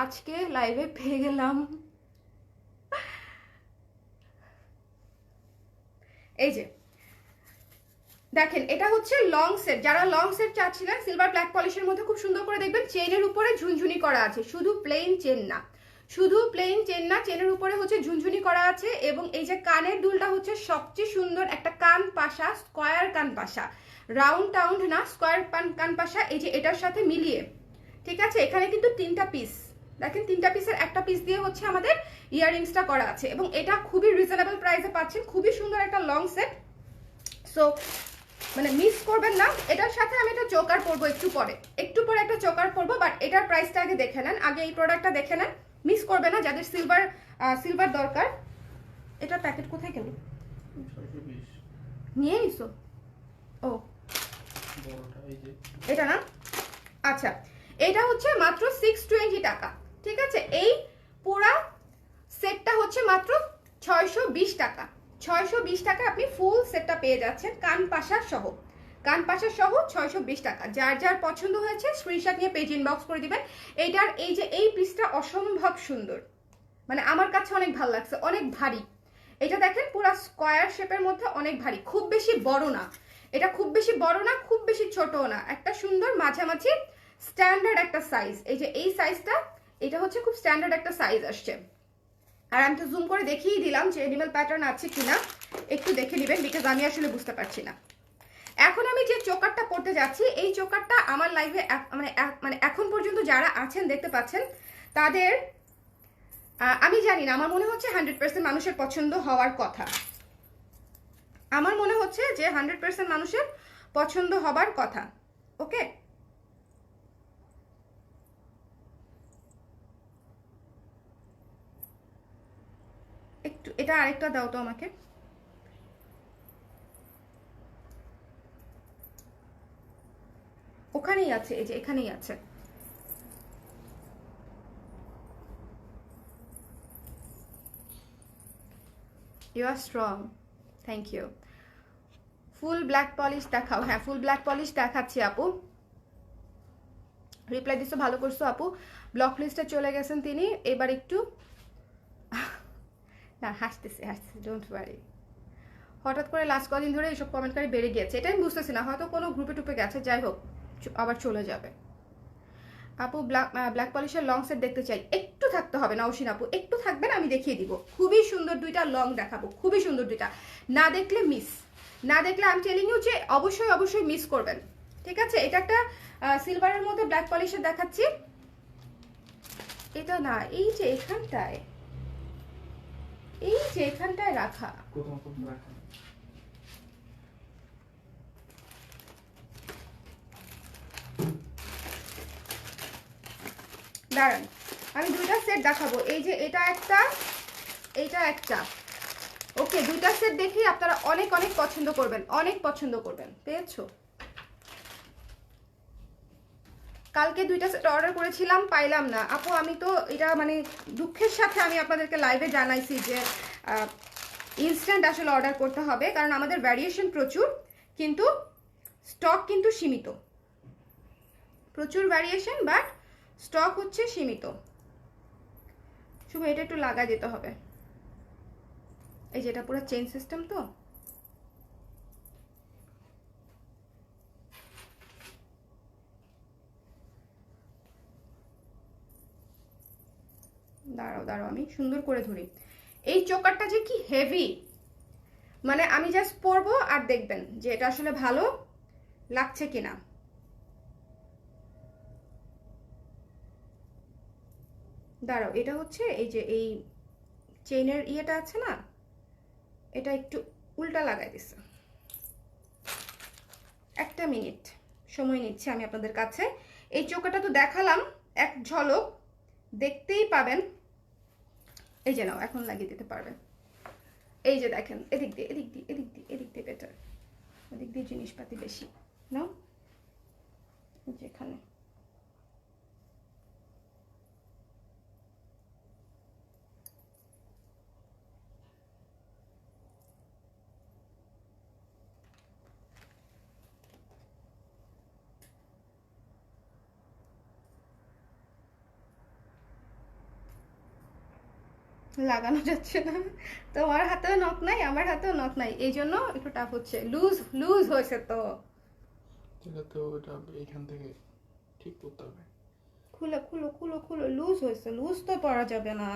আজকে লাইভে পেয়ে গেলাম। এই যে দেখেন, এটা হচ্ছে লং সেট। যারা লং সেট চাচ্ছিলেন সিলভার ব্ল্যাক পলিশের মধ্যে, খুব সুন্দর করে দেখবেন চেনের উপরে ঝুনঝুনি করা আছে, শুধু প্লেন চেন না, শুধু প্লেন চেন না, চেনের উপরে হচ্ছে ঝুনঝুনি করা আছে। এবং এই যে কানের দুলটা হচ্ছে সবচেয়ে সুন্দর একটা কান পাশা, স্কোয়ার কান পাশা, রাউন্ড টাউন্ড না, স্কোয়ার কান পাশা। এই যে এটার সাথে মিলিয়ে, ঠিক আছে, এখানে কিন্তু 3টা পিস, দেখেন 3টা পিসের একটা পিস দিয়ে হচ্ছে আমাদের ইয়াররিংসটা করা আছে। এবং এটা খুবই রিজনেবল প্রাইসে পাচ্ছেন, খুবই সুন্দর একটা লং সেট। সো মানে মিস করবেন না। এটার সাথে আমি একটা চোকার পরবো একটু পরে, একটু পরে একটা চোকার পরবো, বাট এটার প্রাইসটা আগে দেখে নেন, আগে এই প্রোডাক্টটা দেখে নেন, মিস করবে না যাদের সিলভার দরকার। এটার প্যাকেট কোথায় গেল? নিয়ে নিছো? ও এটা না, আচ্ছা, এটা হচ্ছে মাত্র 620 টাকা, ঠিক আছে। এই পুরা সেটটা হচ্ছে মাত্র 620 টাকা। 620 টাকা আপনি ফুল সেটটা পেয়ে যাচ্ছেন, কান পাশা সহ, কান পাশা সহ 620 টাকা। যার যার পছন্দ হয়েছে স্ক্রিনশট নিয়ে পেজ ইনবক্স করে দিবেন। এইটার এই যে এই পিসটা অসম্ভব সুন্দর, মানে আমার কাছে অনেক ভালো লাগছে, অনেক ভারী। এটা দেখেন পুরো স্কোয়ার শেপের মধ্যে, অনেক ভারী, খুব বেশি বড় না, এটা খুব বেশি বড় না, খুব বেশি ছোটও না, একটা সুন্দর মাঝামাঝি স্ট্যান্ডার্ড একটা সাইজ। এই যে এই সাইজটা, এটা হচ্ছে খুব স্ট্যান্ডার্ড একটা সাইজ আসছে। আর আমি তো জুম করে দেখিয়ে দিলাম যে এনিমেল প্যাটার্ন আছে কিনা, একটু দেখে নেবেন, বিকজ আমি আসলে বুঝতে পারছি না। এখন আমি যে চোকারটা পড়তে যাচ্ছি, এই চোকারটা আমার লাইভে মানে এখন পর্যন্ত যারা আছেন দেখতে পাচ্ছেন তাদের, আমি জানি না, আমার মনে হচ্ছে 100% মানুষের পছন্দ হওয়ার কথা। আমার মনে হচ্ছে যে 100% মানুষের পছন্দ হবার কথা। ওকে, একটু এটা আরেকটা দাও তো আমাকে। ওখানেই আছে, এই যে এখানেই আছে। You are strong, thank you. Full black polish দেখাও। হ্যাঁ, ফুল ব্ল্যাক পলিশ দেখাচ্ছি আপু। রিপ্লাই দিছো, ভালো করছো আপু। ব্লক লিস্টে চলে গেছেন তিনি, এবার একটু না, হাসতেছে, ডোন্ট ওয়ারি। হঠাৎ করে লাস্ট কদিন ধরে এইসব কমেন্টকারী বেড়ে গিয়েছে, এটা আমি বুঝতেছি না, হয়তো কোনো গ্রুপে টুপে গেছে, যাই হোক আবার চলে যাবে। আপু ব্ল্যাক পলিশের লং সেট দেখতে চাই, একটু থাকতে হবে নওশিন আপু, একটু থাকবেন, আমি দেখিয়ে দিব। খুবই সুন্দর দুইটা লং দেখাবো, খুবই সুন্দর দুইটা, না দেখলে মিস, না দেখলে আমি টেলিং ইউ যে অবশ্যই অবশ্যই মিস করবেন, ঠিক আছে। এটা একটা সিলভারের মধ্যে ব্ল্যাক পলিশের দেখাচ্ছি। এটা না, এই যে এখানটায়, এই যে এখানটায় রাখা, দাঁড়ান আমি দুইটা সেট দেখাবো। এই যে এটা একটা, এটা একটা, ওকে, দুইটা সেট দেখি আপনারা অনেক অনেক পছন্দ করবেন, অনেক পছন্দ করবেন। পেয়েছো? কালকে দুইটা সেট অর্ডার করেছিলাম, পাইলাম না আপু। আমি তো এটা মানে দুঃখের সাথে আমি আপনাদেরকে লাইভে জানাইছি যে ইনস্ট্যান্ট আসলে অর্ডার করতে হবে, কারণ আমাদের ভ্যারিয়েশন প্রচুর, কিন্তু স্টক কিন্তু সীমিত, প্রচুর ভ্যারিয়েশন বাট স্টক হচ্ছে সীমিত। শুভ এটা একটু লাগা দিতে হবে, এই যেটা পুরো চেইন সিস্টেম তো। দাঁড়াও দাঁড়াও, আমি সুন্দর করে ধরি। এই চোকারটা যে কি হেভি, মানে আমি জাস্ট পরবো আর দেখবেন যে এটা আসলে ভালো লাগছে কিনা। দাঁড়াও, এটা হচ্ছে এই যে এই চেইনের ইয়েটা আছে না, এটা একটু উল্টা লাগাই দিছে, একটা মিনিট সময় নিচ্ছে আমি আপনাদের কাছে। এই চোকাটা তো দেখালাম এক ঝলক, দেখতেই পাবেন এই যে নাও, এখন লাগিয়ে দিতে পারবে। এই যে দেখেন, এদিক দিয়ে এদিক দিয়ে এদিক দিয়ে এদিক দিয়ে বেটার, ওদিক দিয়ে জিনিসপাতি বেশি নাও, যেখানে লাগানো যাচ্ছে না। তোমার হাতেও নখ নাই, আমার হাতেও নখ নাই, এই জন্য একটু টাফ হচ্ছে। লুজ লুজ হয়েছে তো, এটা তো এটা এইখান থেকে ঠিক করতে হবে। খুলো খুলো খুলো খুলো, লুজ হয়েছে, লুজ তো পরা যাবে না,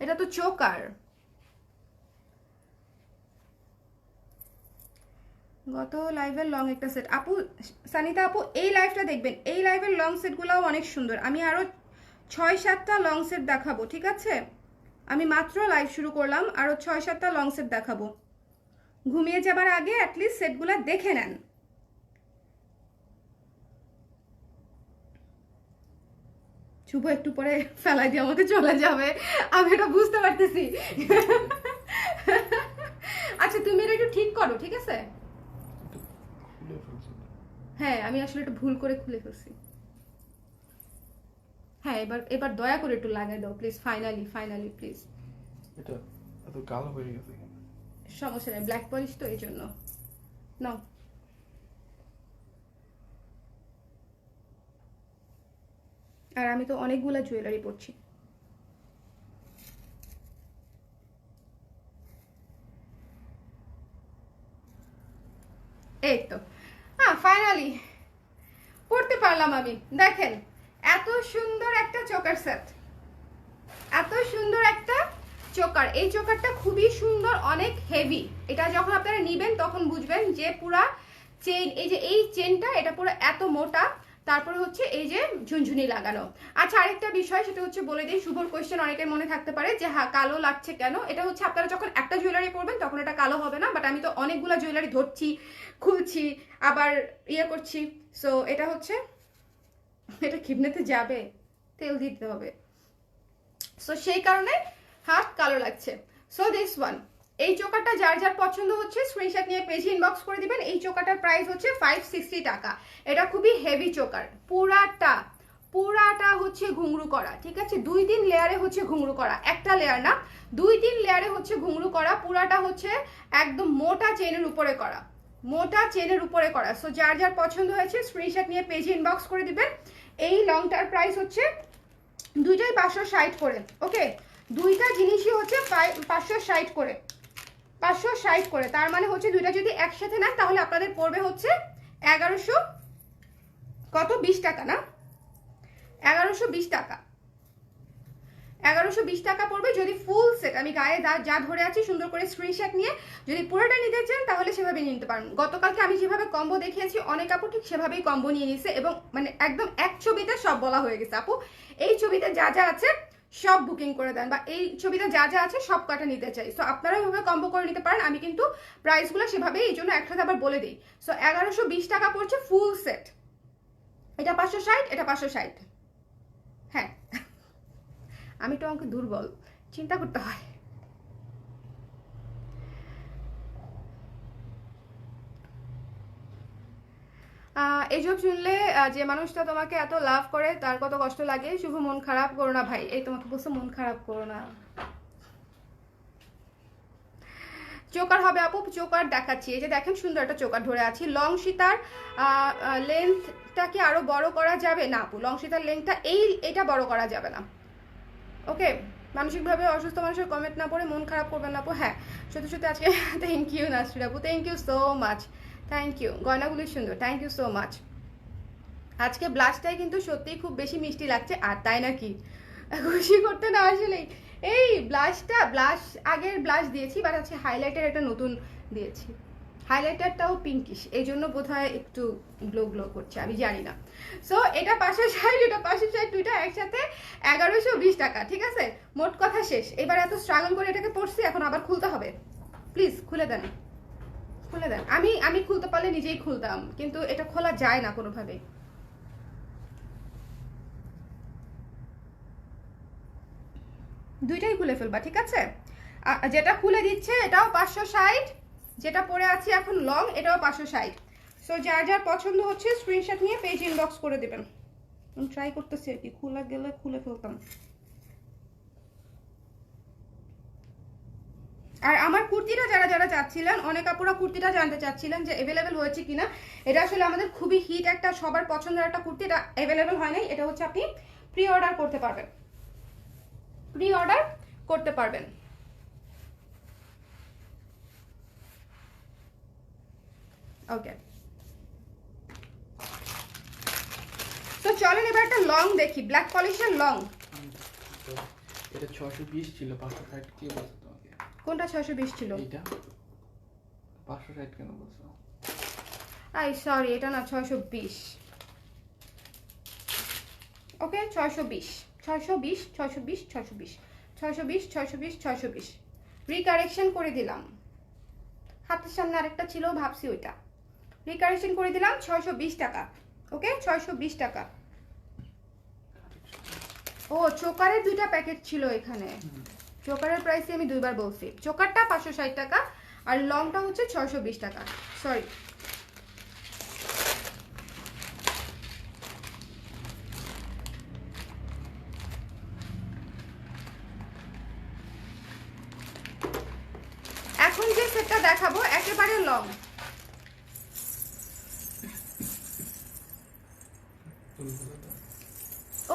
এটা তো চোকার। গত লাইভের লং একটা সেট আপু, সানিতা আপু এই লাইভটা দেখবেন, এই লাইভের লং সেটগুলোও অনেক সুন্দর। আমি আরো 6-7টা লং সেট দেখাবো, ঠিক আছে? আমি মাত্র লাইভ শুরু করলাম, আরো 6-7টা লং সেট দেখাবো। ঘুমিয়ে যাবার আগে অ্যাটলিস্ট সেটগুলো দেখে নেন। শুভ একটু পরে ফেলাই দিয়ে আমাকে চলে যাবে, আমি এটা বুঝতে পারতেছি। আচ্ছা তুমি এটা একটু ঠিক করো, ঠিক আছে? খুলে ফেলছি। হ্যাঁ আমি আসলে একটু ভুল করে খুলে ফেলছি। হ্যাঁ এবার এবার দয়া করে একটু লাগাই দাও প্লিজ, ফাইনালি ফাইনালি প্লিজ। এটা এত কালো হয়ে গেছে কেন? সমস্যা নেই, ব্ল্যাক পলিশ তো এই জন্য। নাও। আর আমি তো অনেকগুলা জুয়েলারি পরছি। এই তো হ্যাঁ ফাইনালি পড়তে পারলাম আমি। দেখেন এত সুন্দর একটা চোকার সেট, এত সুন্দর একটা চোকার। এই চোকারটা খুবই সুন্দর, অনেক হেভি। এটা যখন আপনারা নিবেন তখন বুঝবেন যে পুরা চেইন, এই যে এই চেনটা এটা পুরো এত মোটা, তারপরে হচ্ছে এই যে ঝুনঝুনি লাগানো। আচ্ছা আরেকটা বিষয় সেটা হচ্ছে বলে দিই, শুভর কোয়েশ্চেন অনেকের মনে থাকতে পারে যে হ্যাঁ কালো লাগছে কেন। এটা হচ্ছে আপনারা যখন একটা জুয়েলারি পরবেন তখন এটা কালো হবে না, বাট আমি তো অনেকগুলো জুয়েলারি ধরছি, খুলছি, আবার ইয়ে করছি, সো এটা হচ্ছে, এটা খিবনেতে যাবে, তেল দিতে হবে, সো সেই কারণে হাত কালো লাগছে। সো দিস ওয়ান, এই চোকারটা যার যার পছন্দ হচ্ছে স্ক্রিনশট নিয়ে পেজে ইনবক্স করে দিবেন। এই চোকারটার প্রাইস হচ্ছে 560 টাকা। এটা খুবই হেভি চোকার, পুরাটা পুরাটা হচ্ছে ঘুংরু করা, ঠিক আছে? 2-3 লেয়ারে হচ্ছে ঘুংরু করা, একটা লেয়ার না, 2-3 লেয়ারে হচ্ছে ঘুংরু করা। পুরাটা হচ্ছে একদম মোটা চেনের উপরে করা, মোটা চেনের উপরে করা। সো যার যার পছন্দ হয়েছে স্ক্রিনশট নিয়ে পেজে ইনবক্স করে দিবেন। এই লংটার প্রাইস হচ্ছে দুইটাই 560 করে, ওকে? দুইটা জিনিসই হচ্ছে 560 করে, 560 করে। তার মানে হচ্ছে দুইটা যদি একসাথে নেন তাহলে আপনাদের পড়বে হচ্ছে 1100 কত 20 টাকা না, 1120 টাকা, 1120 টাকা পড়বে যদি ফুল সেট। আমি গায়ে যা ধরে আছি সুন্দর করে স্ক্রিনশট নিয়ে যদি পুরোটা নিতে চান তাহলে সেভাবে নিতে পারেন। গতকালকে আমি যেভাবে কম্বো দেখিয়েছি অনেক আপু ঠিক সেভাবেই কম্বো নিয়ে নিছে, এবং মানে একদম এক ছবিতে সব বলা হয়ে গেছে। আপু এই ছবিতে যা যা আছে সব বুকিং করে দেন, বা এই ছবিতে যা যা আছে সব কটা নিতে চাই, সো আপনারা এভাবে কম্বো করে নিতে পারেন। আমি কিন্তু প্রাইসগুলো সেভাবেই এই জন্য একসাথে আবার বলে দিই। সো 1120 টাকা পড়ছে ফুল সেট, এটা 560, এটা 560। হ্যাঁ আমি তো আমাকে দুর্বল, চিন্তা করতে হয়। এইসব শুনলে যে মানুষটা তোমাকে এত লাভ করে তার কত কষ্ট লাগে। শুভ মন খারাপ করো না ভাই, এই তোমাকে বলছো মন খারাপ করো না। চোকার হবে আপু, চোকার দেখাচ্ছি। এই যে দেখেন সুন্দর একটা চোকার ধরে আছি। লং সীতার লেন্থটাকে আরো বড় করা যাবে না আপু? লং সীতার লেন্থটা এটা বড় করা যাবে না, ওকে? মানসিকভাবে অসুস্থ মানুষের কমেন্ট না পড়ে মন খারাপ করবেন না আপু। হ্যাঁ সত্যি সত্যি আজকে থ্যাংক ইউ নাসরিন আপু, thank you so much, thank you. গয়নাগুলি সুন্দর, থ্যাংক ইউ সো মাচ। আজকে ব্লাশটাই কিন্তু সত্যিই খুব বেশি মিষ্টি লাগছে। আর তাই নাকি, খুশি করতে না আসলেই। এই ব্লাশ আগের ব্লাশ দিয়েছি, বাট আজকে হাইলাইটার একটা নতুন দিয়েছি। হাইলাইটারটাও পিঙ্কিশ, এই জন্য বোধহয় একটু গ্লো গ্লো করছে, আমি জানি না। সো এটা 560, এটা 560, দুইটা একসাথে 1120 টাকা, ঠিক আছে? মোট কথা শেষ। এবার এত স্ট্রাগল করে এটাকে পড়ছি, এখন আবার খুলতে হবে। প্লিজ খুলে দেন, খুলে দেন। আমি খুলতে পারলে নিজেই খুলতাম, কিন্তু এটা খোলা যায় না কোনোভাবে। দুইটাই খুলে ফেলবা, ঠিক আছে? যেটা খুলে দিচ্ছে এটাও 560, যেটা পরে আছি এখন লং এটাও 560। সো যার যার পছন্দ হচ্ছে স্ক্রিনশট নিয়ে পেজ ইনবক্স করে দেবেন। আমি ট্রাই করতেছি আর কি, খোলা গেলে খুলে ফেলতাম। আর আমার কুর্তিটা যারা যারা চাচ্ছিলেন, অনেক আপুরা কুর্তিটা জানতে চাচ্ছিলেন যে অ্যাভেলেবেল হয়েছে কিনা। এটা আসলে আমাদের খুবই হিট একটা, সবার পছন্দের একটা কুর্তি। এটা অ্যাভেলেবেল হয় নাই, এটা হচ্ছে আপনি প্রি অর্ডার করতে পারবেন, প্রি অর্ডার করতে পারবেন। ওকে, তো চলেন এবার একটা লং দেখি, ব্ল্যাক পলিশের লং। এটা 620 ছিল, 560 কে বলছো তোমাকে? কোনটা 620 ছিল? এইটা 560 কেন বলছো? আই সরি, এটা না 620। ওকে 620 620 620 620 620 620 620 রিকারেকশন করে দিলাম। হাতের সামনে আরেকটা ছিল, ভাবছি ওইটা রিকারেকশন করে দিলাম 620 টাকা। ওকে 620 টাকা। ও চোকারের দুইটা প্যাকেট ছিল এখানে, চোকারের প্রাইসে আমি দুইবার বলছি। চোকারটা 560 টাকা আর লংটা হচ্ছে 620 টাকা, সরি। এখন যে সেটটা দেখাবো একেবারে লং।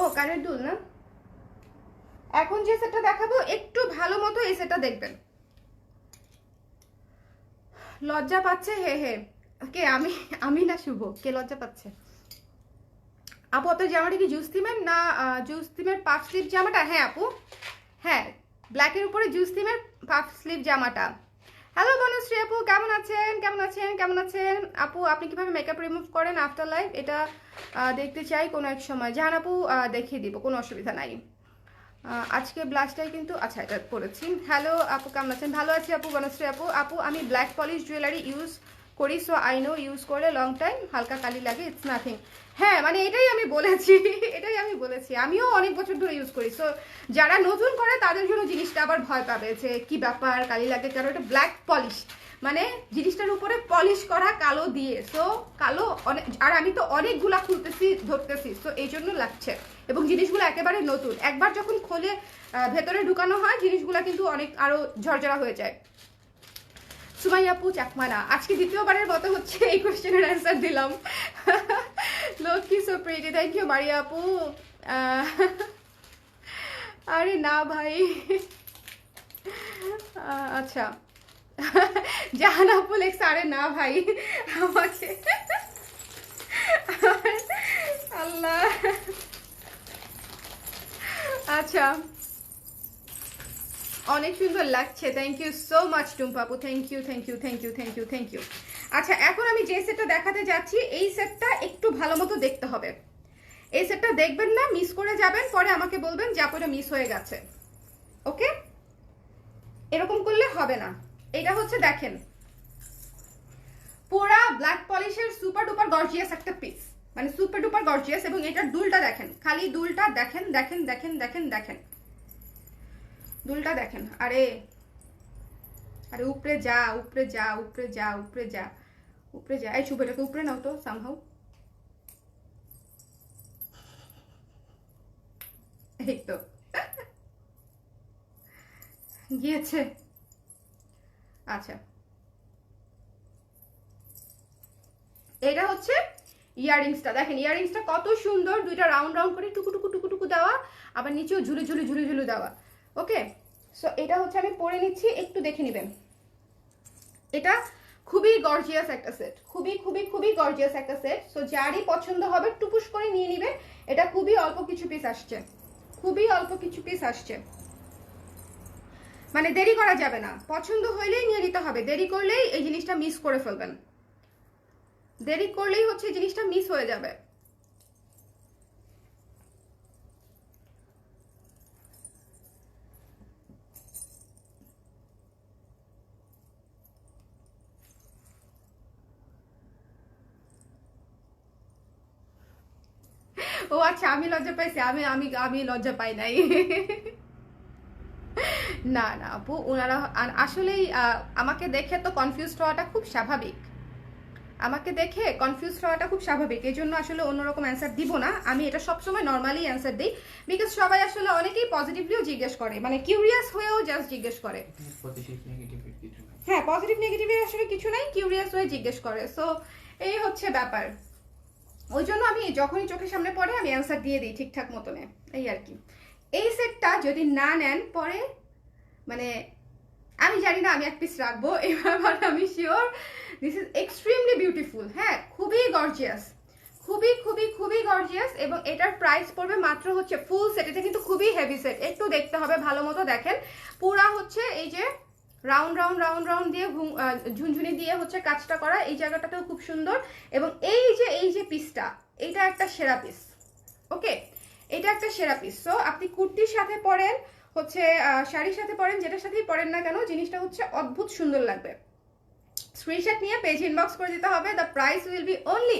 ও কানের দুল না। এখন যে সেটটা দেখাবো একটু ভালো মতো এই সেটটা দেখবেন। লজ্জা পাচ্ছে? হে হে, কে? আমি না শুভ? কে লজ্জা পাচ্ছে? আপু আপনার জামাটা কি জুস থিমের না? জুস থিমের পাফ স্লিভ জামাটা? হ্যাঁ আপু, হ্যাঁ ব্ল্যাকের উপরে জুস থিমের পাফ স্লিভ জামাটা। হ্যালো বনশ্রী আপু, কেমন আছেন? কেমন আছেন? কেমন আছেন আপু? আপনি কিভাবে মেকআপ রিমুভ করেন আফটার লাইফ? এটা দেখতে চাই কোনো এক সময়। জান আপু দেখিয়ে দিব, কোনো অসুবিধা নাই। আজকে ব্লাশটাই কিন্তু, আচ্ছা এটা পরেছি। হ্যালো আপু, কেমন আছেন? ভালো আছি আপু বনশ্রী আপু। আপু আমি ব্ল্যাক পলিশ জুয়েলারি ইউজ করি, সো আই নো ইউজ করলে লং টাইম হালকা কালি লাগে, ইটস নাথিং। হ্যাঁ মানে এটাই আমি বলেছি, এটাই আমি বলেছি, আমিও অনেক বছর ধরে ইউজ করি। সো যারা নতুন করে তাদের জন্য জিনিসটা আবার ভয় পাবে যে কি ব্যাপার কালি লাগে, কারণ এটা ব্ল্যাক পলিশ, মানে জিনিসটার উপরে পলিশ করা কালো দিয়ে। সো কালো অনেক, আর আমি তো অনেকগুলা খুলতেছি ধরতেছি, সো এই জন্য লাগছে। এবং জিনিসগুলো একেবারে নতুন, একবার যখন খোলে ভেতরে ঢুকানো হয় জিনিসগুলো কিন্তু অনেক আরো ঝরঝরা হয়ে যায়। সুমাই আপু চাকমানা, আজকে দ্বিতীয়বারের মতো হচ্ছে এই কোশ্চেনের অ্যান্সার দিলাম। লক্ষ্মী so pretty, thank you Maria আপু। আরে না ভাই, আচ্ছা জাহান আপু লেখছে আরে না ভাই আমাকে। আল্লাহ, আচ্ছা অনেক সুন্দর লাগছে, থ্যাংক ইউ সো মাচ টুম্পাপু, thank you thank you thank you thank you thank you. আচ্ছা এখন আমি যে সেটটা দেখাতে যাচ্ছি এই সেটটা একটু ভালো মতো দেখতে হবে। এই সেটটা দেখবেন না, মিস করে যাবেন, পরে আমাকে বলবেন যে আপনারা মিস হয়ে গেছে। ওকে, এরকম করলে হবে না। এটা হচ্ছে দেখেন পুরা ব্ল্যাক পলিশের সুপার ডুপার গর্জিয়াস একটা পিস, মানে সুপার ডুপার গর্জিয়াস। এবং এটার দুলটা দেখেন, খালি দুলটা দেখেন দেখেন দেখেন দেখেন দেখেন, দুলটা দেখেন। আরে আরে উপরে যা উপরে যা উপরে যা উপরে যা উপরে যা। এই ছবিটাকে উপরে নাও তো সামহাউ। এই তো গিয়েছে। আচ্ছা এটা হচ্ছে ইয়াররিংসটা, দেখেন ইয়াররিংসটা কত সুন্দর, দুইটা রাউন্ড রাউন্ড করে টুকু টুকু টুকু টুকু দেওয়া, আবার নিচেও ঝুলি ঝুলি ঝুলি ঝুলি দেওয়া। ওকে সো এটা হচ্ছে আমি পরে নিচ্ছি, একটু দেখে নেবেন। এটা খুবই গর্জিয়াস একটা সেট, খুবই খুবই খুবই গর্জিয়াস একটা সেট। সো যারই পছন্দ হবে টুপুস করে নিয়ে নেবেন। এটা খুবই অল্প কিছু পিস আসছে, খুবই অল্প কিছু পিস আসছে, মানে দেরি করা যাবে না। পছন্দ হইলেই নিয়ে নিতে হবে, দেরি করলেই এই জিনিসটা মিস করে ফেলবেন, দেরি করলেই হচ্ছে এই জিনিসটা মিস হয়ে যাবে। ও আচ্ছা আমি লজ্জা পাইছি, আমি আমি আমি লজ্জা পাই নাই। না না আপু, ওনারা আসলেই আমাকে দেখে তো কনফিউজড হওয়াটা খুব স্বাভাবিক। আমাকে দেখে কনফিউজ হওয়াটা খুব স্বাভাবিক, এই জন্য আসলে অন্যরকম অ্যান্সার দিব না। আমি এটা সবসময় নর্মালি অ্যান্সার দিই, বিকজ সবাই আসলে অনেকেই পজিটিভলিও জিজ্ঞেস করে, মানে কিউরিয়াস হয়েও জাস্ট জিজ্ঞেস করে। পজিটিভ নেগেটিভ কিছু না। হ্যাঁ, পজিটিভ নেগেটিভের আসলে কিছু নাই, কিউরিয়াস হয়ে জিজ্ঞেস করে। সো এই হচ্ছে ব্যাপার, ওই জন্য আমি যখনই চোখের সামনে পড়ে আমি অ্যান্সার দিয়ে দিই ঠিকঠাক মতনে, এই আর কি। এই সেটটা যদি না নেন পরে, মানে আমি জানি না আমি এক পিস রাখবো এবার, আমি sure. This is extremely beautiful, হ্যাঁ খুবই গর্জিয়াস, খুবই খুবই খুবই গর্জিয়াস। এবং এটার প্রাইস পড়বে মাত্র হচ্ছে ফুল সেট, এটা কিন্তু খুবই হেভি সেট, একটু দেখতে হবে ভালো মতো। দেখেন পুরা হচ্ছে এই যে রাউন্ড রাউন্ড রাউন্ড রাউন্ড দিয়ে ঝুনঝুনি দিয়ে হচ্ছে কাজটা করা, এই জায়গাটাতেও খুব সুন্দর। এবং এই যে পিসটা, এটা একটা সেরা পিস, ওকে, এটা একটা সেরা পিস। সো আপনি কুর্তির সাথে পরেন, হচ্ছে শাড়ির সাথে পরেন, যেটার সাথেই পরেন না কেন, জিনিসটা হচ্ছে অদ্ভুত সুন্দর লাগবে। স্ক্রিনশট নিয়ে পেজ ইনবক্স করে দিতে হবে। The price will be only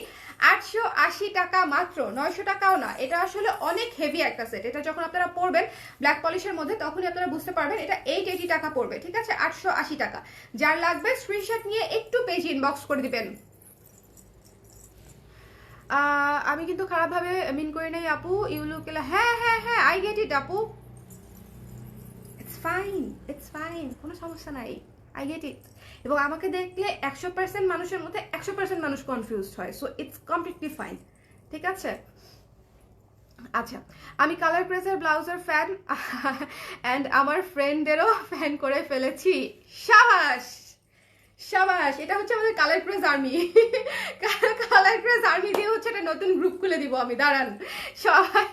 880 টাকা মাত্র, 900 টাকাও না। এটা আসলে অনেক হেভি একটা সেট, এটা যখন আপনারা পরবেন ব্ল্যাক পলিশের মধ্যে তখনই আপনারা বুঝতে পারবেন। এটা 880 টাকা পড়বে, ঠিক আছে, 880 টাকা। যার লাগবে স্ক্রিনশট নিয়ে একটু পেজ ইনবক্স করে দিবেন। আমি কিন্তু খারাপভাবে মিন করি নাই আপু, ইউ লুক, হ্যাঁ হ্যাঁ হ্যাঁ আই গেট ইট আপু, ইটস ফাইন, কোনো সমস্যা নাই, আই গেট ইট। এবং আমাকে দেখলে 100% মানুষের মধ্যে 100% মানুষ কনফিউজড হয়, সো ইটস কমপ্লিটলি ফাইন, ঠিক আছে। আচ্ছা, আমি কালার প্রেসের ব্লাউজের ফ্যান অ্যান্ড আমার ফ্রেন্ডেরও ফ্যান করে ফেলেছি। সাবাস সাবাস, এটা হচ্ছে আমাদের colour press army. Colour press army দিয়ে হচ্ছে একটা নতুন গ্রুপ খুলে দিব আমি, দাঁড়ান। সবাই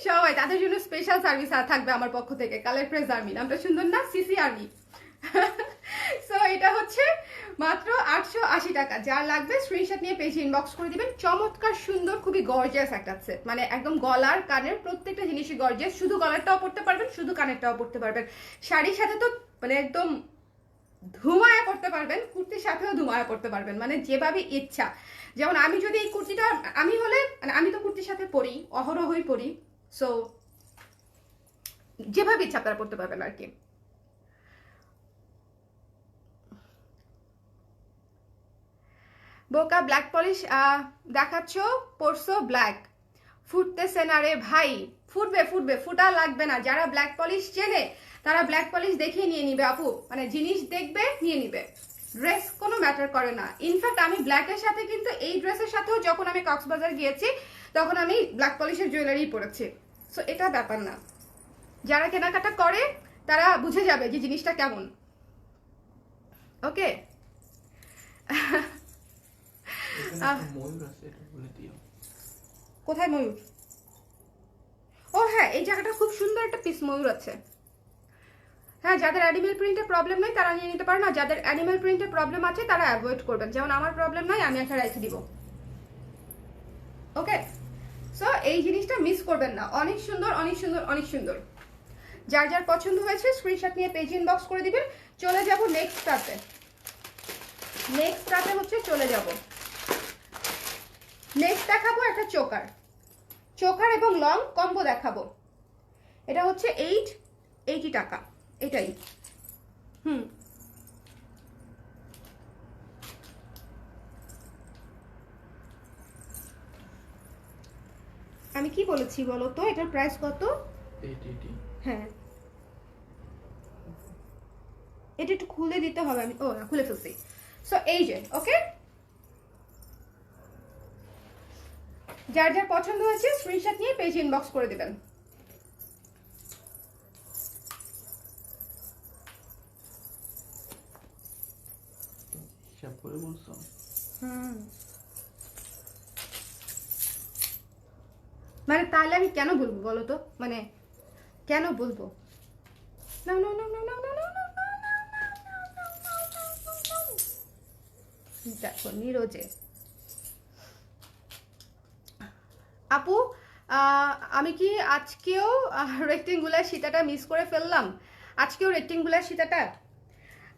সবাই তাদের জন্য স্পেশাল সার্ভিস থাকবে আমার পক্ষ থেকে। কালার প্রেস আর্মি, নামটা সুন্দর না, সিসি আর্মি। সো এটা হচ্ছে মাত্র 880 টাকা। যার লাগবে স্ক্রিনশট নিয়ে পেজ ইনবক্স করে দিবেন। চমৎকার সুন্দর, খুবই গর্জিয়াস একটা সেট, মানে একদম গলার কানের প্রত্যেকটা জিনিসই গর্জিয়াস। শুধু গলারটাও পড়তে পারবেন, শুধু কানেরটাও পড়তে পারবেন। শাড়ির সাথে তো মানে একদম ধুমায়া পড়তে পারবেন, কুর্তির সাথেও ধুমায়া পড়তে পারবেন, মানে যেভাবে ইচ্ছা। যেমন আমি যদি এই কুর্তিটা, আমি হলে, মানে আমি তো কুর্তির সাথে পরি, অহরহই পরি, সো যেভাবে ইচ্ছা আপনারা পড়তে পারবেন আর কি। বোকা ব্ল্যাক পলিশ দেখাচ্ছ, পরশো ব্ল্যাক, ফুটতেছে না রে ভাই। ফুটবে ফুটবে, ফুটা লাগবে না। যারা ব্ল্যাক পলিশ চেনে তারা ব্ল্যাক পলিশ দেখে নিয়ে নিবে আপু, মানে জিনিস দেখবে নিয়ে নিবে, ড্রেস কোনো ম্যাটার করে না। ইনফ্যাক্ট আমি ব্ল্যাকের সাথে কিন্তু এই ড্রেসের সাথেও যখন আমি কক্সবাজার গিয়েছি তখন আমি ব্ল্যাক পলিশের জুয়েলারি পরেছি, সো এটা ব্যাপার না। যারা কেনাকাটা করে তারা বুঝে যাবে যে জিনিসটা কেমন, ওকে। কোথায় ময়ূর? ও হ্যাঁ, এই জায়গাটা খুব সুন্দর একটা পিস ময়ূর আছে। হ্যাঁ, যাদের অ্যানিমেল প্রিন্টের প্রবলেম নাই তারা নিয়ে নিতে পারেন, না যাদের অ্যানিমেল প্রিন্টের প্রবলেম আছে তারা অ্যাভয়েড করবেন। যেমন আমার প্রবলেম নাই, আমি একটা রেখে দিব, ওকে। সো এই জিনিসটা মিস করবেন না, অনেক সুন্দর অনেক সুন্দর অনেক সুন্দর। যার যার পছন্দ হয়েছে স্ক্রিনশট নিয়ে পেজ ইনবক্স করে দিবেন। চলে যাব নেক্সটটাতে। নেক্সটটাতে হচ্ছে চলে যাব, নেক্সট দেখাবো একটা চোকার, চোকার এবং লং কম্বো দেখাবো। এটা হচ্ছে 880 টাকা, এটাই। আমি কি বলেছি বলো তো, এটার প্রাইস কত? 880। হ্যাঁ, এটা একটু খুলে দিতে হবে, আমি ও না খুলে ফেলছি। সো এই যে, ওকে, যার যার পছন্দ হয়েছে স্ক্রিনশট নিয়ে পেজ ইনবক্স করে দিবেন। হিসাব করে বলছো? মানে তাহলে আমি কেন বলবো বলো তো, মানে কেন বলবো? না না না না না না না না দেখো নিরোজে আপু, আমি কি আজকেও রেক্টেঙ্গুলার সীতাটা মিস করে ফেললাম? আজকেও রেক্টেঙ্গুলার সীতাটা,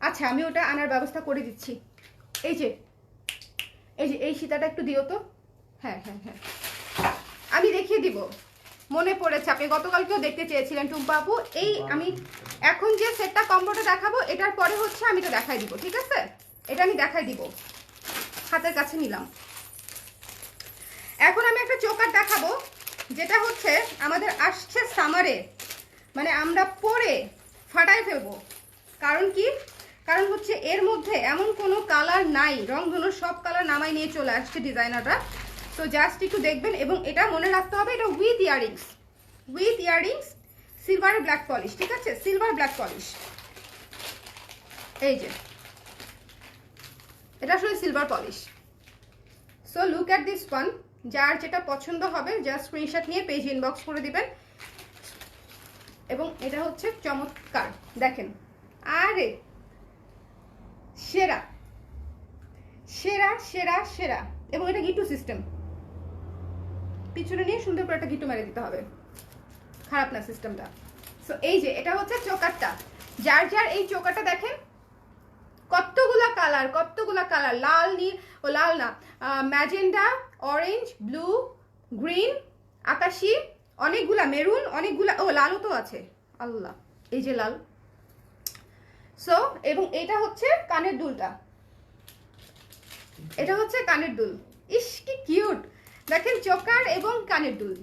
আচ্ছা আমি ওটা আনার ব্যবস্থা করে দিচ্ছি। এই যে এই যে এই সীতাটা একটু দিও তো। হ্যাঁ হ্যাঁ হ্যাঁ, আমি দেখিয়ে দিব, মনে পড়েছে, আপনি গতকালকেও দেখতে চেয়েছিলেন টুম্পা আপু। এই আমি এখন যে সেটটা কম্বোটা দেখাবো এটার পরে হচ্ছে আমি এটা দেখাই দিব, ঠিক আছে? এটা আমি দেখাই দিব, হাতের কাছে নিলাম। এখন আমি একটা চোকার দেখাবো, যেটা হচ্ছে আমাদের আসছে সামারে, মানে আমরা পরে ফাটাই ফেলবো। কারণ কি? কারণ হচ্ছে এর মধ্যে এমন কোনো কালার নাই, রংধনুর সব কালার নামাই নিয়ে চলে আসছে ডিজাইনাররা। তো জাস্ট একটু দেখবেন, এবং এটা মনে রাখতে হবে এটা with earrings silver black polish, ঠিক আছে? সিলভার ব্ল্যাক পলিশ, এই যে এটা আসলে silver polish. So look at this one, যার যেটা পছন্দ হবে জাস্ট স্ক্রিনশট নিয়ে পেজ ইনবক্স করে দিবেন। এবং এটা হচ্ছে চমৎকার, দেখেন, আরে সেরা সেরা সেরা সেরা। এবং এটা গিটু সিস্টেম, পিছনে নিয়ে সুন্দর করে একটা গিটু মেরে দিতে হবে, খারাপ না সিস্টেমটা। সো এই যে এটা হচ্ছে চোকারটা, যার যার এই চোকারটা দেখেন কতগুলা কালার, লাল নীল, ও লাল না, ম্যাজেন্ডা, অরেঞ্জ, ব্লু, গ্রিন, আকাশি, অনেকগুলা মেরুন, অনেকগুলা, ও লালও তো আছে, আল্লাহ, এই যে লাল। সো এবং এটা হচ্ছে কানের দুলটা, এটা হচ্ছে কানের দুল। ইস কি কিউট, দেখেন চোকার এবং কানের দুল,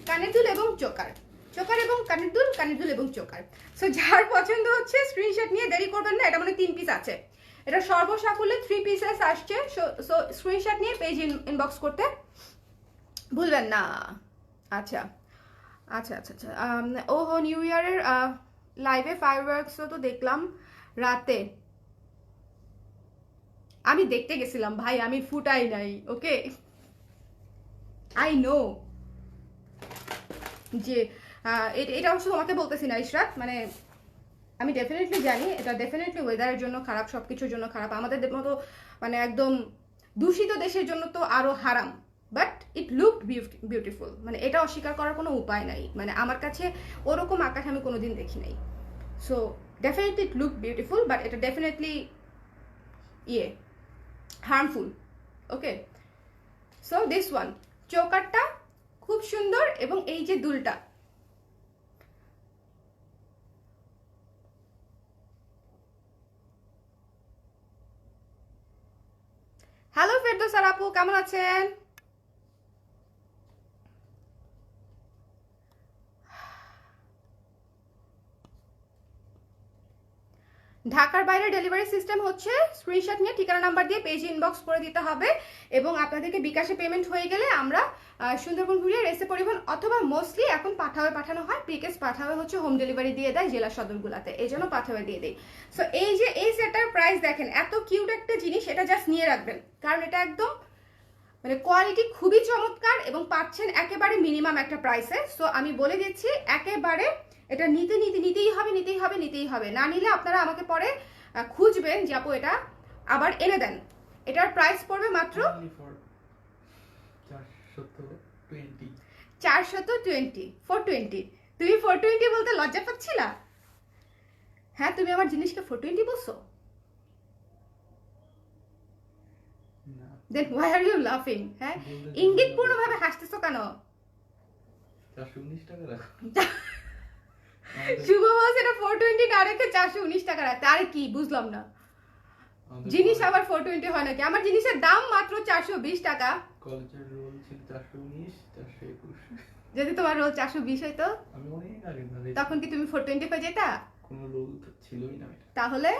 কানের দুল এবং চোকার, চোকার এবং কানের দুল, কানের দুল এবং চোকার। সো যার পছন্দ হচ্ছে স্ক্রিনশট নিয়ে দেরি করবেন না, এটা মানে 3 পিস আছে, এটা সর্বসাকুল্যে 3 পিসেস আসছে। সো স্ক্রিনশট নিয়ে পেজ ইনবক্স করতে ভুলবেন না। আচ্ছা আচ্ছা আচ্ছা আচ্ছা, ওহো নিউ ইয়ারের লাইভে ফায়ারওয়ার্কসও তো দেখলাম রাতে, আমি দেখতে গেছিলাম ভাই, আমি ফুটাই নাই, ওকে? আই নো যে এটা অবশ্য তোমাকে বলতেছি না ইশরাত, মানে আমি ডেফিনেটলি জানি এটা ডেফিনেটলি ওয়েদারের জন্য খারাপ, সব কিছুর জন্য খারাপ, আমাদের মতো মানে একদম দূষিত দেশের জন্য তো আরো হারাম। বাট ইট লুকড বিউটিফুল, মানে এটা অস্বীকার করার কোনো উপায় নাই, মানে আমার কাছে ওরকম আকাশ আমি কোনোদিন দেখি নাই। So definitely it look beautiful, but এটা definitely harmful, okay? So this one, চোকারটা খুব সুন্দর, এবং এই যে দুলটা, হ্যালো ফেরদৌস আপু, কেমন আছেন? ঢাকার বাইরে ডেলিভারি সিস্টেম হচ্ছে স্ক্রিনশট নিয়ে ঠিকানা নাম্বার দিয়ে পেজে ইনবক্স করে দিতে হবে, এবং আপনাদেরকে বিকাশে পেমেন্ট হয়ে গেলে আমরা সুন্দরবন কুরিয়ার, এসে পরিবহন, অথবা মোস্টলি এখন পাঠাওয়ে পাঠানো হয়, প্রিকেস পাঠাওয়ে হচ্ছে হোম ডেলিভারি দিয়ে দেয় জেলা সদরগুলাতে, এই জন্য পাঠাওয়ে দিয়ে দেয়। সো এই যে এই সেটটার প্রাইস দেখেন, এত কিউট একটা জিনিস, এটা জাস্ট নিয়ে রাখবেন, কারণ এটা একদম মানে কোয়ালিটি খুবই চমৎকার, এবং পাচ্ছেন একেবারে মিনিমাম একটা প্রাইসে। সো আমি বলে দিচ্ছি একেবারে এটা নিতেই হবে, না নিলে আপনারা আমাকে পরে খুঁজবেন যে আপু এটা আবার এনে দেন। এটার প্রাইস পড়বে মাত্র 420। তুমি 420 বলতে লজ্জা পাচ্ছিলা? হ্যাঁ, তুমি আমার জিনিসকে 420 বলছো? দেন why are you laughing? হ্যাঁ, ইঙ্গিতপূর্ণভাবে হাসতেছো কেন? 419 টাকা রাখো। শুভ বলছে এটা 420 না রেখে 419 টাকা রাখতে, আরে কি বুঝলাম না, জিনিস আবার 420 হয় নাকি? আমার জিনিসের দাম মাত্র 420 টাকা। কলেজের রোল ছিল 419, 421। যদি তোমার রোল 420 হইতো, আমি অনেক আগে ধরে, তখন কি তুমি 420 হয়ে যেতা? কোনো রোল তো ছিলই না এটা। তাহলে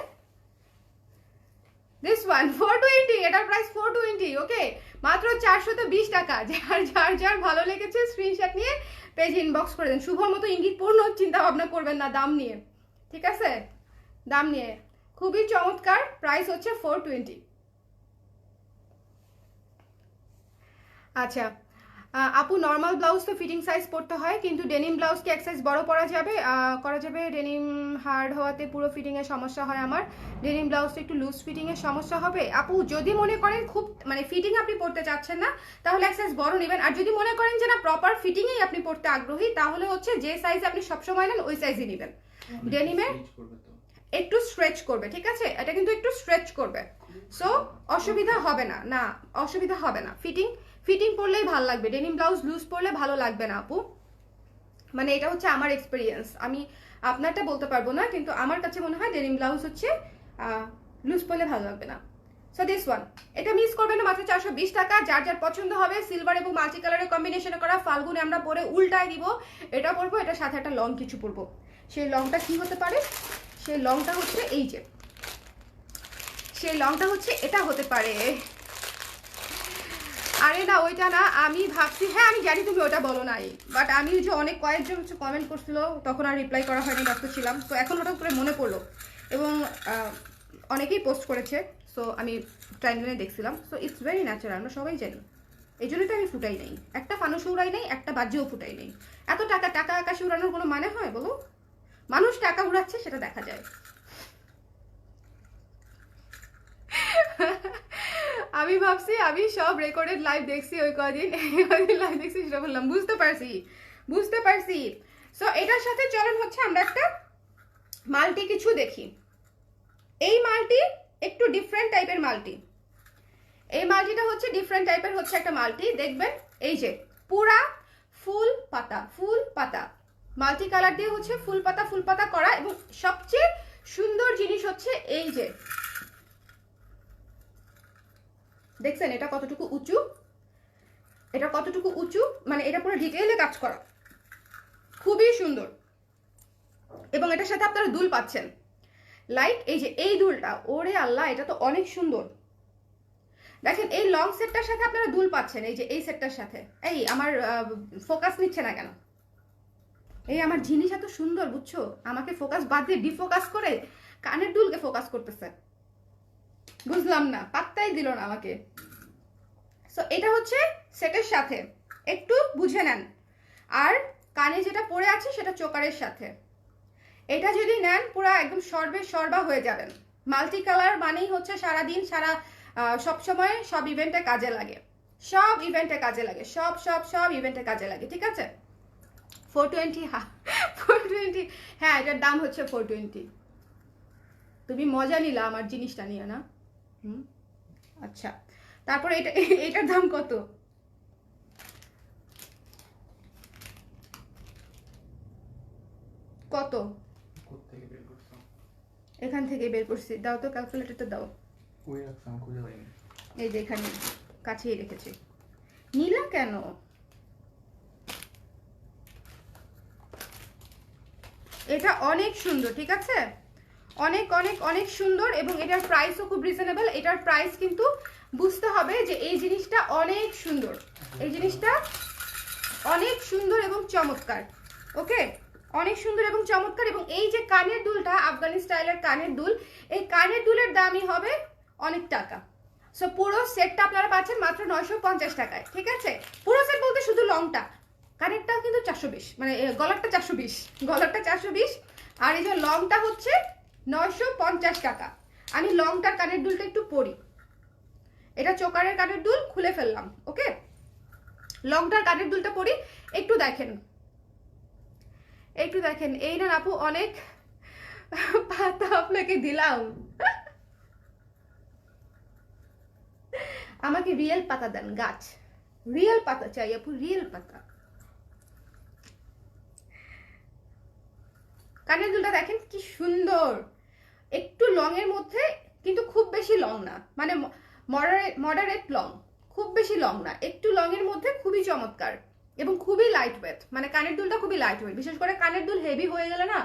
দিস ওয়ান 420, এটার প্রাইস 420, ওকে? মাত্র 420 টাকা। যার ভালো লেগেছে স্ক্রিনশট নিয়ে পেজ ইনবক্স করে দেন। শুভর মতো ইঙ্গিতপূর্ণ চিন্তা ভাবনা করবেন না দাম নিয়ে, ঠিক আছে? দাম নিয়ে খুবই চমৎকার, প্রাইস হচ্ছে 420। আচ্ছা আপু, নর্মাল ব্লাউজ তো ফিটিং সাইজ পড়তে হয়, কিন্তু ডেনিম ব্লাউজ কি এক সাইজ বড় করা যাবে? ডেনিম হার্ড হওয়াতে পুরো ফিটিং এর সমস্যা হয় আমার, ডেনিম ব্লাউজটা একটু লুজ ফিটিং এর সমস্যা হবে। আপু যদি মনে করেন খুব মানে ফিটিং আপনি পড়তে চাচ্ছেন না, তাহলে এক সাইজ বড় নেবেন। আর যদি মনে করেন যে না প্রপার ফিটিং এই আপনি পড়তে আগ্রহী, তাহলে হচ্ছে যে সাইজ আপনি সবসময় নেন ওই সাইজই নেবেন। ডেনিমে একটু স্ট্রেচ করবে, ঠিক আছে? এটা কিন্তু একটু স্ট্রেচ করবে, সো অসুবিধা হবে না, অসুবিধা হবে না। ফিটিং পরলেই ভালো লাগবে, ডেনিম ব্লাউজ লুজ পরলে ভালো লাগবে না আপু। মানে এটা হচ্ছে আমার এক্সপিরিয়েন্স, আমি আপনারটা বলতে পারবো না, কিন্তু আমার কাছে মনে হয় ডেনিম ব্লাউজ হচ্ছে লুজ পরলে ভালো লাগবে না। সো দিস ওয়ান, এটা মিস করবেন না, মাত্র 420 টাকা। যার যার পছন্দ হবে, সিলভার এবং মাল্টি কালারের কম্বিনেশনে করা, ফাল্গুনে আমরা পরে উল্টায় দিব। এটা পরবো, এটার সাথে একটা লং কিছু পরবো। সেই লংটা কি হতে পারে? সেই লংটা হচ্ছে এই যে, সেই লংটা হচ্ছে এটা হতে পারে। আরে না, ওইটা না, আমি ভাবছি, হ্যাঁ আমি জানি তুমি ওটা বলো নাই, বাট আমি যে অনেক কয়েকজন হচ্ছে কমেন্ট করছিল, তখন আর রিপ্লাই করা হয়নি, ব্যস্ত ছিলাম। তো এখন হঠাৎ করে মনে পড়লো, এবং অনেকেই পোস্ট করেছে, সো আমি টাইমলাইনে দেখছিলাম। সো ইটস ভেরি ন্যাচারাল, আমরা সবাই জানি। এই জন্যই তো আমি ফুটাই নাই, একটা ফানুসও উড়াই নাই, একটা বাজ্যও ফুটাই নাই। এত টাকা টাকা আকাশে উড়ানোর কোনো মানে হয় বলো? মানুষ টাকা উড়াচ্ছে সেটা দেখা যায়। আমি ভাবছি আমি সব রেকর্ডেড লাইভ দেখছি, ওই কদিন লাইভ দেখছি সেটা বললাম, বুঝতে পারছি। সো এটার সাথে চলেন হচ্ছে আমরা একটা মাল্টি কিছু দেখি। এই মাল্টি একটু ডিফারেন্ট টাইপের মাল্টি। এই মাল্টিটা হচ্ছে ডিফারেন্ট টাইপের হচ্ছে একটা মাল্টি, দেখবেন এই যে পুরা ফুল পাতা মাল্টি কালার দিয়ে হচ্ছে ফুল পাতা করা। এবং সবচেয়ে সুন্দর জিনিস হচ্ছে এই যে, দেখছেন এটা কতটুকু উঁচু, মানে এটা পুরো ডিটেইলে কাজ করা, খুবই সুন্দর। এবং এটার সাথে আপনারা দুল পাচ্ছেন, লাইক এই যে এই দুলটা, ওরে আল্লাহ এটা তো অনেক সুন্দর। দেখেন এই লং সেটটার সাথে আপনারা দুল পাচ্ছেন, এই যে এই সেটটার সাথে। এই আমার ফোকাস নিচ্ছে না কেন? এই আমার জিনিস এত সুন্দর, বুঝছো, আমাকে ফোকাস বাদ দিয়ে ডিফোকাস করে কানের দুলকে ফোকাস করতেছে। বুঝলাম না, পাত্তাই দিল না আমাকে। সো এটা হচ্ছে সেটের সাথে, একটু বুঝে নেন। আর কানে যেটা পরে আছে সেটা চোকারের সাথে। এটা যদি নেন পুরো একদম সর্বা হয়ে যাবেন। মাল্টি কালার মানেই হচ্ছে সারাদিন সব সময় সব ইভেন্টে কাজে লাগে, সব ইভেন্টে কাজে লাগে, ঠিক আছে? 420, হ্যাঁ 420, হ্যাঁ এটার দাম হচ্ছে 420। তুমি মজা নিলা আমার জিনিসটা নিয়ে না? আচ্ছা, তারপরে এটার দাম কত? এখান থেকে বের করছি, দাও তো ক্যালকুলেটরটা দাও। এই যে এখানে কাছেই রেখেছি। নীলা কেন? এটা অনেক সুন্দর, ঠিক আছে, অনেক সুন্দর। এবং এটার প্রাইসও খুব রিজনেবল। এটার প্রাইস কিন্তু বুঝতে হবে যে এই জিনিসটা অনেক সুন্দর, এই জিনিসটা অনেক সুন্দর এবং চমৎকার। ওকে, অনেক সুন্দর এবং চমৎকার। এবং এই যে কানের দুলটা, আফগানি স্টাইলের কানের দুল, এই কানের দুলের দামই হবে অনেক টাকা। সো পুরো সেটটা আপনারা পাচ্ছেন মাত্র 950 টাকায়, ঠিক আছে? পুরো সেট বলতে শুধু লংটা, কানেরটাও কিন্তু 420, মানে গলারটা 420, আর এই যে লংটা হচ্ছে 950 টাকা। আমি লংটার কানের দুলটা একটু পরি, এটা চোকারের কানের দুল, খুলে ফেললাম। ওকে, লংটার কানের দুলটা পরি, একটু দেখেন। এই না আপু, অনেক পাতা আপনাকে দিলাম, আমাকে রিয়েল পাতা দেন, গাছ রিয়েল পাতা চাই আপু, রিয়েল পাতা। কানের দুলটা দেখেন কি সুন্দর, একটু লং এর মধ্যে, কিন্তু খুব বেশি লং না, মানে মডারেট লং, খুব বেশি লং না, একটু লং এর মধ্যে, খুবই চমৎকার এবং খুবই লাইট ওয়েট। মানে কানের দুলটা খুবই লাইট ওয়েট, বিশেষ করে কানের দুল হেভি হয়ে গেলে না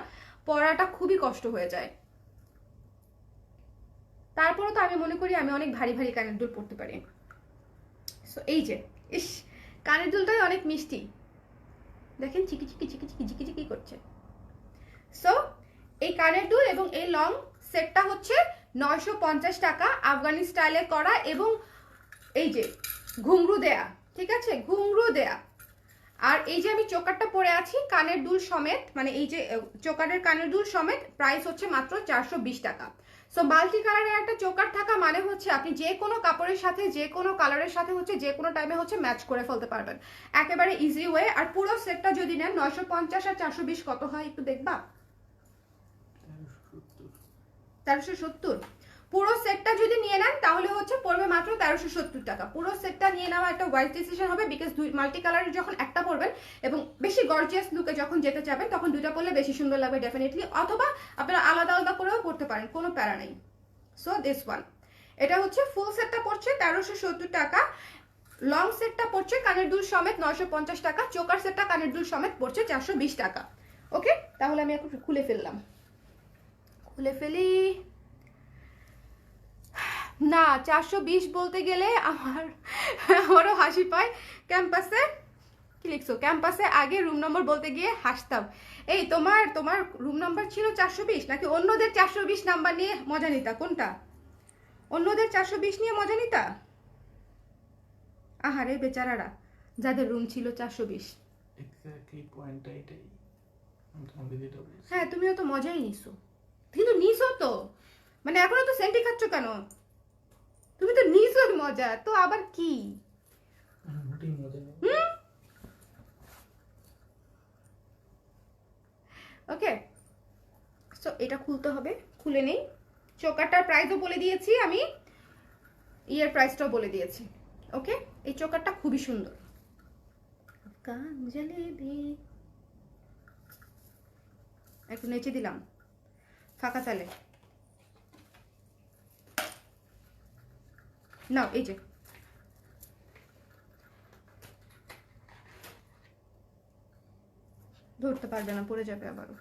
পরাটা খুবই কষ্ট হয়ে যায়। তারপরও তো আমি মনে করি আমি অনেক ভারী কানের দুল পরতে পারি। সো এই যে, ইস, কানের দুলটাই অনেক মিষ্টি, দেখেন চিকি করছে। সো এই কানের দুল এবং এই লং সেটটা হচ্ছে 950 টাকা, আফগানি স্টাইলে করা, এবং এই যে ঘুংরু দেয়া, ঠিক আছে, ঘুংরু দেয়া। আর এই যে আমি চোকারটা পরে আছি কানের দুল সমেত, মানে এই যে চোকারের কানের দুল সমেত, প্রাইস হচ্ছে মাত্র 420 টাকা। সো মাল্টি কালারের একটা চোকার থাকা মানে হচ্ছে আপনি যে কোনো কাপড়ের সাথে, যে কোনো কালারের সাথে হচ্ছে যে কোনো টাইমে হচ্ছে ম্যাচ করে ফেলতে পারবেন, একেবারে ইজি ওয়ে। আর পুরো সেটটা যদি নেন 950 আর 420 কত হয় একটু দেখবা? 1370। পুরো সেটটা যদি নিয়ে নেন তাহলে হচ্ছে পড়বে মাত্র 1370 টাকা। পুরো সেটটা নিয়ে নেওয়া একটা ওয়াইজ ডিসিশন হবে, বিকজ দুই মাল্টি কালারের যখন একটা পরবেন এবং বেশি গর্জিয়াস লুকে যখন যেতে চাবেন তখন দুইটা পরলে বেশি সুন্দর লাগবে ডেফিনেটলি, অথবা আপনারা আলাদা আলাদা করেও পড়তে পারেন, কোনো প্যারা নেই। সো দিস ওয়ান, এটা হচ্ছে ফুল সেটটা পড়ছে 1370 টাকা, লং সেটটা পড়ছে কানের দুল সমেত 950 টাকা, চোকার সেটটা কানের দুল সমেত পড়ছে 420 টাকা। ওকে, তাহলে আমি এখন খুলে ফেললাম, খুলে ফেলি। না 420 বলতে গেলে আমারও হাসি পায়। ক্যাম্পাসে কি লিখছো, ক্যাম্পাসে আগে রুম নম্বর বলতে গিয়ে হাসতাম। এই তোমার রুম নাম্বার ছিল 420 নাকি অন্যদের 420 নাম্বার নিয়ে মজা নিতা? কোনটা? অন্যদের 420 নিয়ে মজা নিতা? আহারে বেচারারা যাদের রুম ছিল 420। এক্স্যাক্টলি পয়েন্টটা এটাই, আমি তোমাকে যেটা বলছি। হ্যাঁ তুমিও তো মজাই নিছো, কিন্তু নিছো তো, মানে এখনো তো সেন্টি খাচ্ছ কেন? তুমি তো নিছো মজা, তো আবার কি? মোটেই মজা নেই। ওকে, সো এটা খুলতে হবে, খুলে নেই। চোকারটার প্রাইসও বলে দিয়েছি আমি, ইয়ের প্রাইসটাও বলে দিয়েছি। ওকে, এই চোকারটা খুবই সুন্দর। কান জলেবি একটু নেচে দিলাম ফাঁকা চালে। নাও এই যে, ধরতে পারবে না, পড়ে যাবে আবারও।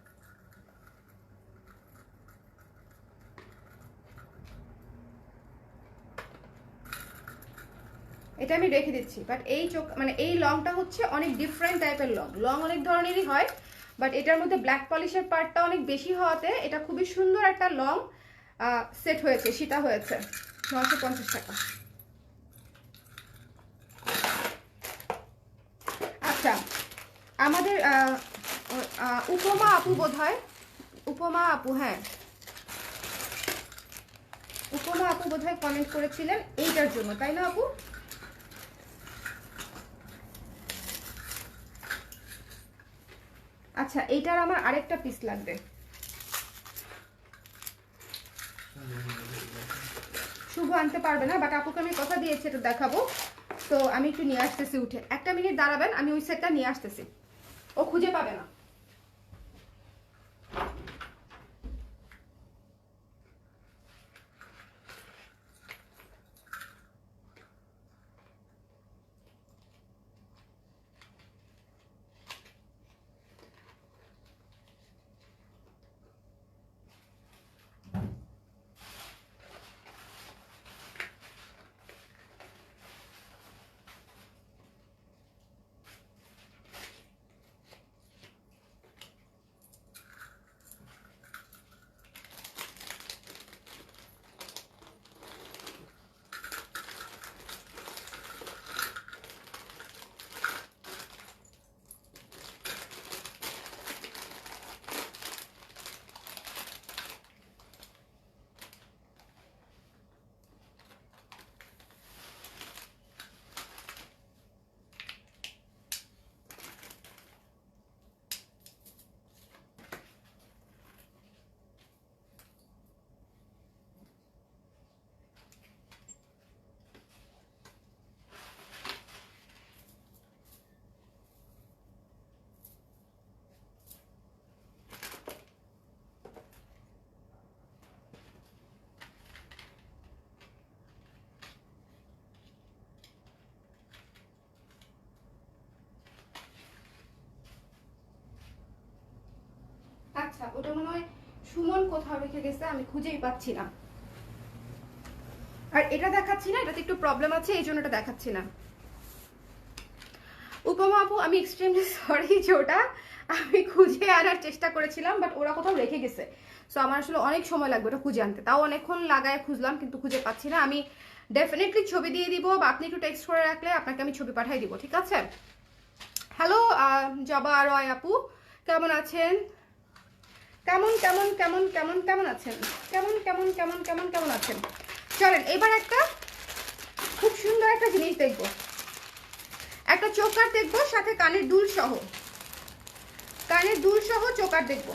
এটা আমি রেখে দিচ্ছি, বাট এই চোখ মানে এই লংটা হচ্ছে অনেক ডিফারেন্ট টাইপের লং। লং অনেক ধরনেরই হয়, বাট এটার মধ্যে ব্ল্যাক পলিশের পার্টটা অনেক বেশি হওয়াতে এটা খুবই সুন্দর একটা লং সেট হয়েছে, সেটা হয়েছে 950 টাকা। আচ্ছা, আমাদের উপমা আপু বোধহয়, উপমা আপু, হ্যাঁ উপমা আপু বোধহয় কমেন্ট করেছিলেন এইটার জন্য, তাই না আপু? আচ্ছা, এইটার আমার আরেকটা পিস লাগবে। শুভ আনতে পারবে না, বাট আপুকে আমি কথা দিয়েছি এটা দেখাবো, তো আমি একটু নিয়ে আসতেছি উঠে। একটা মিনিট দাঁড়াবেন, আমি ওই সেটটা নিয়ে আসতেছি, ও খুঁজে পাবে না। আচ্ছা, ওটা মনে হয় সুমন কোথাও রেখে গেছে, আমি খুঁজেই পাচ্ছি না। আর এটা দেখাচ্ছি না, এটাতে একটু প্রবলেম আছে, এই জন্য এটা দেখাচ্ছি না। উপমা আপু, আমি এক্সট্রিমলি সরি যে ওটা আমি খুঁজে আনার চেষ্টা করেছিলাম, বাট ওরা কোথাও রেখে গেছে। সো আমার আসলে অনেক সময় লাগবে ওটা খুঁজে আনতে, তাও অনেকক্ষণ লাগায় খুঁজলাম কিন্তু খুঁজে পাচ্ছি না। আমি ডেফিনেটলি ছবি দিয়ে দিব, বা আপনি একটু টেক্সট করে রাখলে আপনাকে আমি ছবি পাঠিয়ে দিব, ঠিক আছে? হ্যালো জবা রয় আপু, কেমন আছেন? কেমন কেমন কেমন কেমন কেমন আছেন? কেমন কেমন কেমন কেমন কেমন আছেন? চলেন এবার একটা খুব সুন্দর একটা জিনিস দেখবো, একটা চোকার দেখবো সাথে কানের দুল সহ, কানের দুল সহ চোকার দেখবো।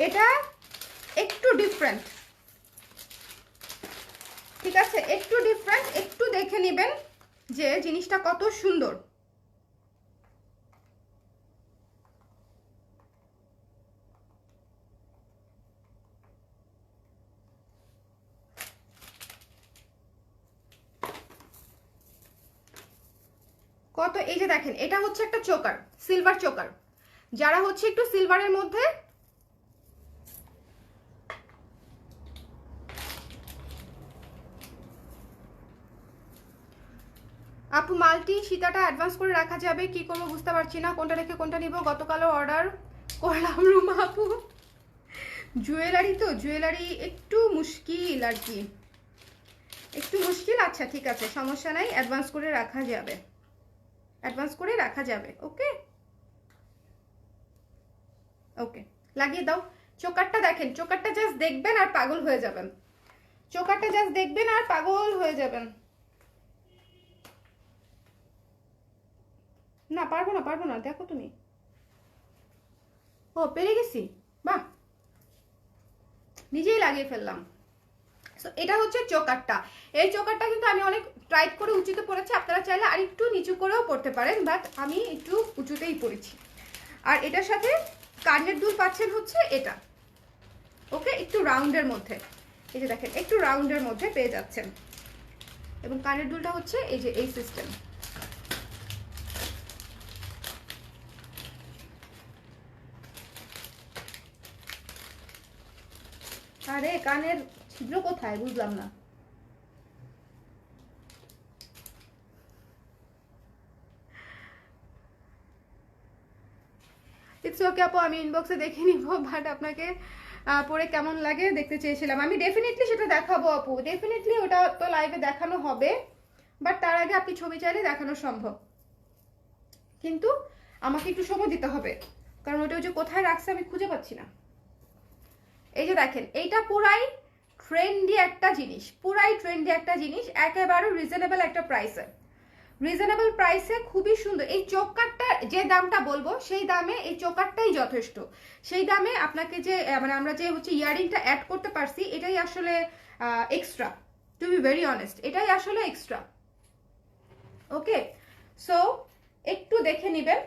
এটা একটু ডিফারেন্ট, ঠিক আছে, একটু ডিফারেন্ট, একটু দেখে নেবেন যে জিনিসটা কত সুন্দর। কত, এই যে দেখেন এটা হচ্ছে একটা চোকার, সিলভার চোকার। যারা হচ্ছে একটু সিলভারের মধ্যে, আপু মাল্টি সীতাটা অ্যাডভান্স করে রাখা যাবে, কি করবো বুঝতে পারছি না, কোনটা রেখে কোনটা নিব। গতকালও অর্ডার করলাম রুমা আপু, জুয়েলারি তো জুয়েলারি একটু মুশকিল আর কি, একটু মুশকিল। আচ্ছা ঠিক আছে, সমস্যা নাই, অ্যাডভান্স করে রাখা যাবে, অ্যাডভান্স করে রাখা যাবে। ওকে ওকে, লাগিয়ে দাও। চোকারটা দেখেন, চোকারটা জাস্ট দেখবেন আর পাগল হয়ে যাবেন, চোকারটা জাস্ট দেখবেন আর পাগল হয়ে যাবেন। না পারবো না, পারবো না, দেখো তুমি। ও পেরে গেছি, বাহ, নিজেই লাগিয়ে ফেললাম। সো এটা হচ্ছে চোকারটা। এই চোকারটা কিন্তু আমি অনেক টাইট করে উঁচুতে পড়েছি, আপনারা চাইলে আর একটু নিচু করেও পড়তে পারেন, বাট আমি একটু উঁচুতেই পড়েছি। আর এটার সাথে কানের দুল পাচ্ছেন হচ্ছে এটা, ওকে, একটু রাউন্ডের মধ্যে, এই যে দেখেন একটু রাউন্ডের মধ্যে পেয়ে যাচ্ছেন। এবং কানের দুলটা হচ্ছে এই যে এই সিস্টেম। আরে কানের ছিদ্র কোথায় বুঝলাম না। ইটস ওকে আপু, আমি ইনবক্সে দেখে নিব, বাট আপনাকে পরে কেমন লাগে দেখতে চেয়েছিলাম। আমি ডেফিনেটলি সেটা দেখাবো আপু, ডেফিনেটলি ওটা তো লাইভে দেখানো হবে, বাট তার আগে আপনি ছবি চাইলে দেখানো সম্ভব, কিন্তু আমাকে একটু সময় দিতে হবে, কারণ ওটা যে কোথায় রাখছে আমি খুঁজে পাচ্ছি না। এই যে দেখেন এইটা পুরাই ট্রেন্ডি একটা জিনিস, পুরাই ট্রেন্ডি একটা জিনিস, একেবারে রিজনেবল একটা প্রাইসে, রিজনেবল প্রাইসে খুবই সুন্দর। এই চোকারটা যে দামটা বলবো সেই দামে এই চোকারটাই যথেষ্ট, সেই দামে আপনাকে যে মানে আমরা যে হচ্ছে ইয়ারিংটা অ্যাড করতে পারছি এটাই আসলে extra, to be very honest, এটাই আসলে এক্সট্রা। ওকে, সো একটু দেখে নেবেন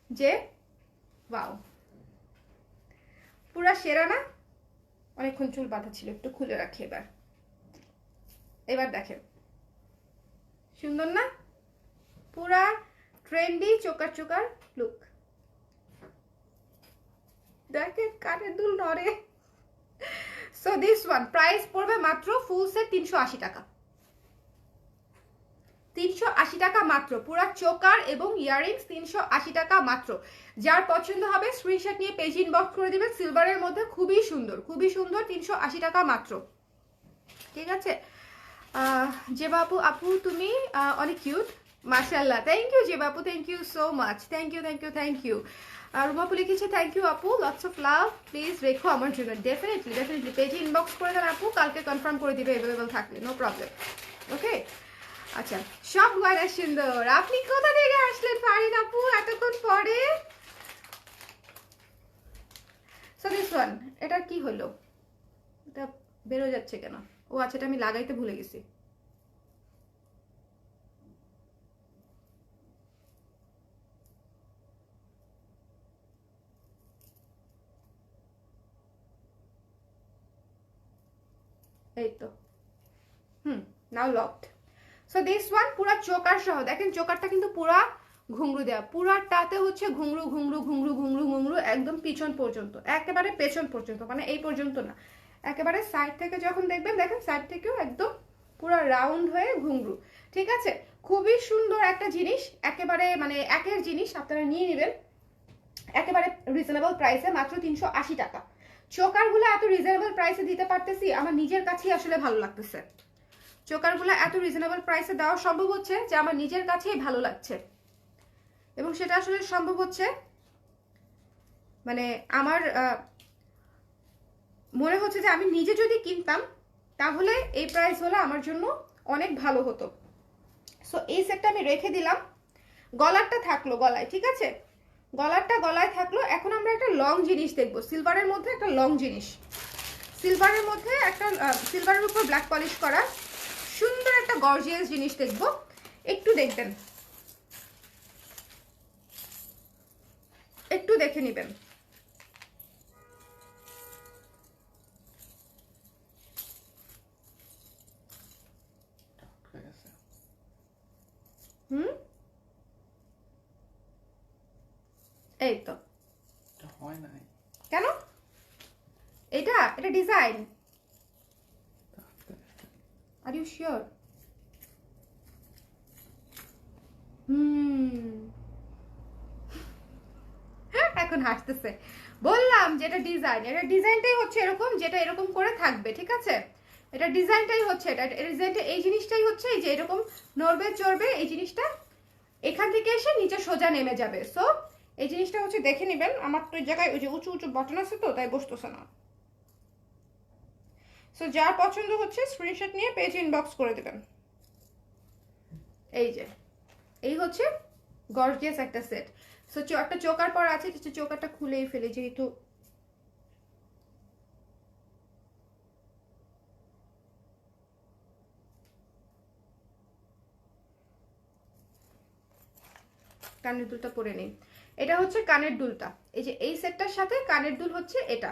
যে ওয়াও, পুরা সেরা না? অনেকক্ষণ চুল বাঁধা ছিল, একটু খুলে রাখি এবার। এবার দেখেন সুন্দর না? পুরা ট্রেন্ডি চোকার চোকার লুক। দেখেন কানের দুল নড়ে। সো দিস ওয়ান প্রাইস পড়বে মাত্র ফুল সেট 380 টাকা, 380 টাকা মাত্র, পুরা চোকার এবং ইয়াররিংস 380 টাকা মাত্র। যার পছন্দ হবে স্ক্রিনশট নিয়ে পেজ ইনবক্স করে দিবেন, সিলভারের মধ্যে খুবই সুন্দর, খুবই সুন্দর, 380 টাকা মাত্র, ঠিক আছে। যে বাপু আপু তুমি অনেক কিউট, মাশাআল্লাহ, থ্যাংক ইউ যে বাপু, thank you so much, thank you thank you thank you. রুমাপু লিখেছে থ্যাংক ইউ আপু, লটস অফ লাভ, প্লিজ রেখো আমার জন্য। ডেফিনেটলি ডেফিনেটলি পেজে ইনবক্স করে দেন আপু, কালকে কনফার্ম করে দিবে অ্যাভেলেবল থাকলে, নো প্রবলেম। ওকে আচ্ছা, সব গয়না সুন্দর। আপনি কোথা থেকে আসলেন ফারিন আপু এতক্ষণ পরে? সো দিস ওয়ান, এটা কি হলো, এটা বেরো যাচ্ছে কেন? ও আচ্ছা, এটা আমি লাগাইতে ভুলে গেছি। এই তো, নাও লকড। সো দিস ওয়ান পুরা চোকার সহ, দেখেন চোকারটা কিন্তু পুরা ঘুংরু দেওয়া, পুরাটাতে হচ্ছে ঘুংরু ঘুংরু ঘুংরু ঘুংরু ঘুংরু, একদম পিছন পর্যন্ত, একেবারে পেছন পর্যন্ত, মানে এই পর্যন্ত না, একেবারে সাইড থেকে যখন দেখবেন, দেখেন সাইড থেকেও একদম পুরো রাউন্ড হয়ে ঘুংরু, ঠিক আছে। খুবই সুন্দর একটা জিনিস, একেবারে মানে একের জিনিস, আপনারা নিয়ে নেবেন একেবারে রিজনেবল প্রাইসে, মাত্র 380 টাকা। চোকারগুলো এত রিজনেবল প্রাইসে দিতে পারতেছি, আমার নিজের কাছেই আসলে ভালো লাগতেছে। চোকারগুলো এত রিজনেবল প্রাইসে দেওয়া সম্ভব হচ্ছে যে আমার নিজের কাছেই ভালো লাগছে, এবং সেটা আসলে সম্ভব হচ্ছে মানে আমার মনে হচ্ছে যে আমি নিজে যদি কিনতাম তাহলে এই প্রাইস হলে আমার জন্য অনেক ভালো হতো। সো এই সেটটা আমি রেখে দিলাম, গলারটা থাকলো গলায়, ঠিক আছে, গলারটা গলায় থাকলো। এখন আমরা একটা লং জিনিস দেখবো, সিলভারের মধ্যে একটা লং জিনিস, সিলভারের মধ্যে একটা সিলভারের উপর ব্ল্যাক পলিশ করা সুন্দর একটা গর্জিয়াস জিনিস দেখবো, একটু দেখবেন, একটু দেখে নেবেন। এই তো হয় না কেন, এটা এটা ডিজাইন, আর ইউ শিওর? এখন হাসতেছে, বললাম যে এটা ডিজাইন, এটা ডিজাইনটাই হচ্ছে এরকম, যেটা এরকম করে থাকবে, ঠিক আছে? এটা ডিজাইনটাই হচ্ছে, এটা ডিজাইনটা এই জিনিসটাই হচ্ছে, এই যে এরকম নড়বে চড়বে এই জিনিসটা, এখান থেকে এসে নিচে সোজা নেমে যাবে। সো এই জিনিসটা হচ্ছে দেখে নেবেন। আমার তো এই জায়গায় ওই যে উঁচু উঁচু বাটন আছে তো, তাই বসতেছে না। সো যার পছন্দ হচ্ছে স্ক্রিনশট নিয়ে পেজ ইনবক্স করে দেবেন। এই যে এই হচ্ছে গর্জিয়াস একটা সেট। সো একটা চোকার পর আছে, কিছু চোকারটা খুলেই ফেলে যেহেতু কানের দুলটা পরে নেই। এটা হচ্ছে কানের দুলটা, এই যে এই সেটটার সাথে কানের দুল হচ্ছে এটা।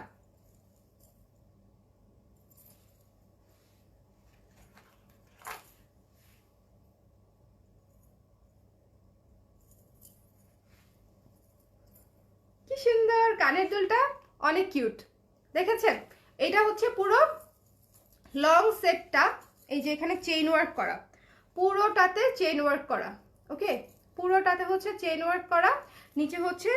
কি সুন্দর কানের দুলটা, অনেক কিউট, দেখেছেন? এটা হচ্ছে পুরো লং সেটটা, এই যে এখানে চেইন ওয়ার্ক করা, পুরোটাতে চেইন ওয়ার্ক করা, ওকে, পুরোটাতে হচ্ছে চেইন ওয়ার্ক করা, নিচে হচ্ছে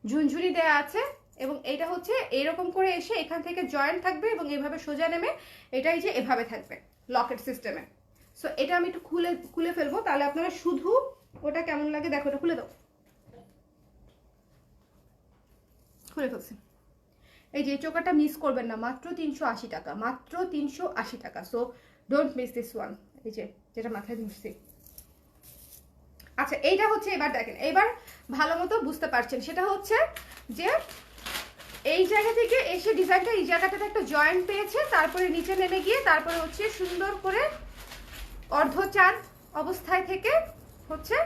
ঝুনঝুনি দেয়া আছে, এবং এটা হচ্ছে এরকম করে এসে এখান থেকে জয়েন্ট থাকবে এবং এভাবে সোজা নেমে এটাই যে এভাবে থাকবে লকেট সিস্টেমে। সো এটা আমি একটু খুলে ফেলবো, তাহলে আপনারা শুধু ওটা কেমন লাগে দেখো। ওটা খুলে দাও, খুলে ফেলছি। এই যে চোকারটা মিস করবেন না, মাত্র 380 টাকা, মাত্র 380 টাকা। So don't miss this one. এই যে যেটা মাথায় ধরছি। আচ্ছা এইটা হচ্ছে, এবার দেখেন, এবার ভালো মতো বুঝতে পারছেন, সেটা হচ্ছে যে এই জায়গা থেকে এসে ডিজাইনটা এই জায়গাটাতে একটা জয়েন্ট পেয়েছে, তারপরে নিচে নেমে গিয়ে তারপরে হচ্ছে সুন্দর করে অর্ধচাঁদ অবস্থায় থেকে হচ্ছে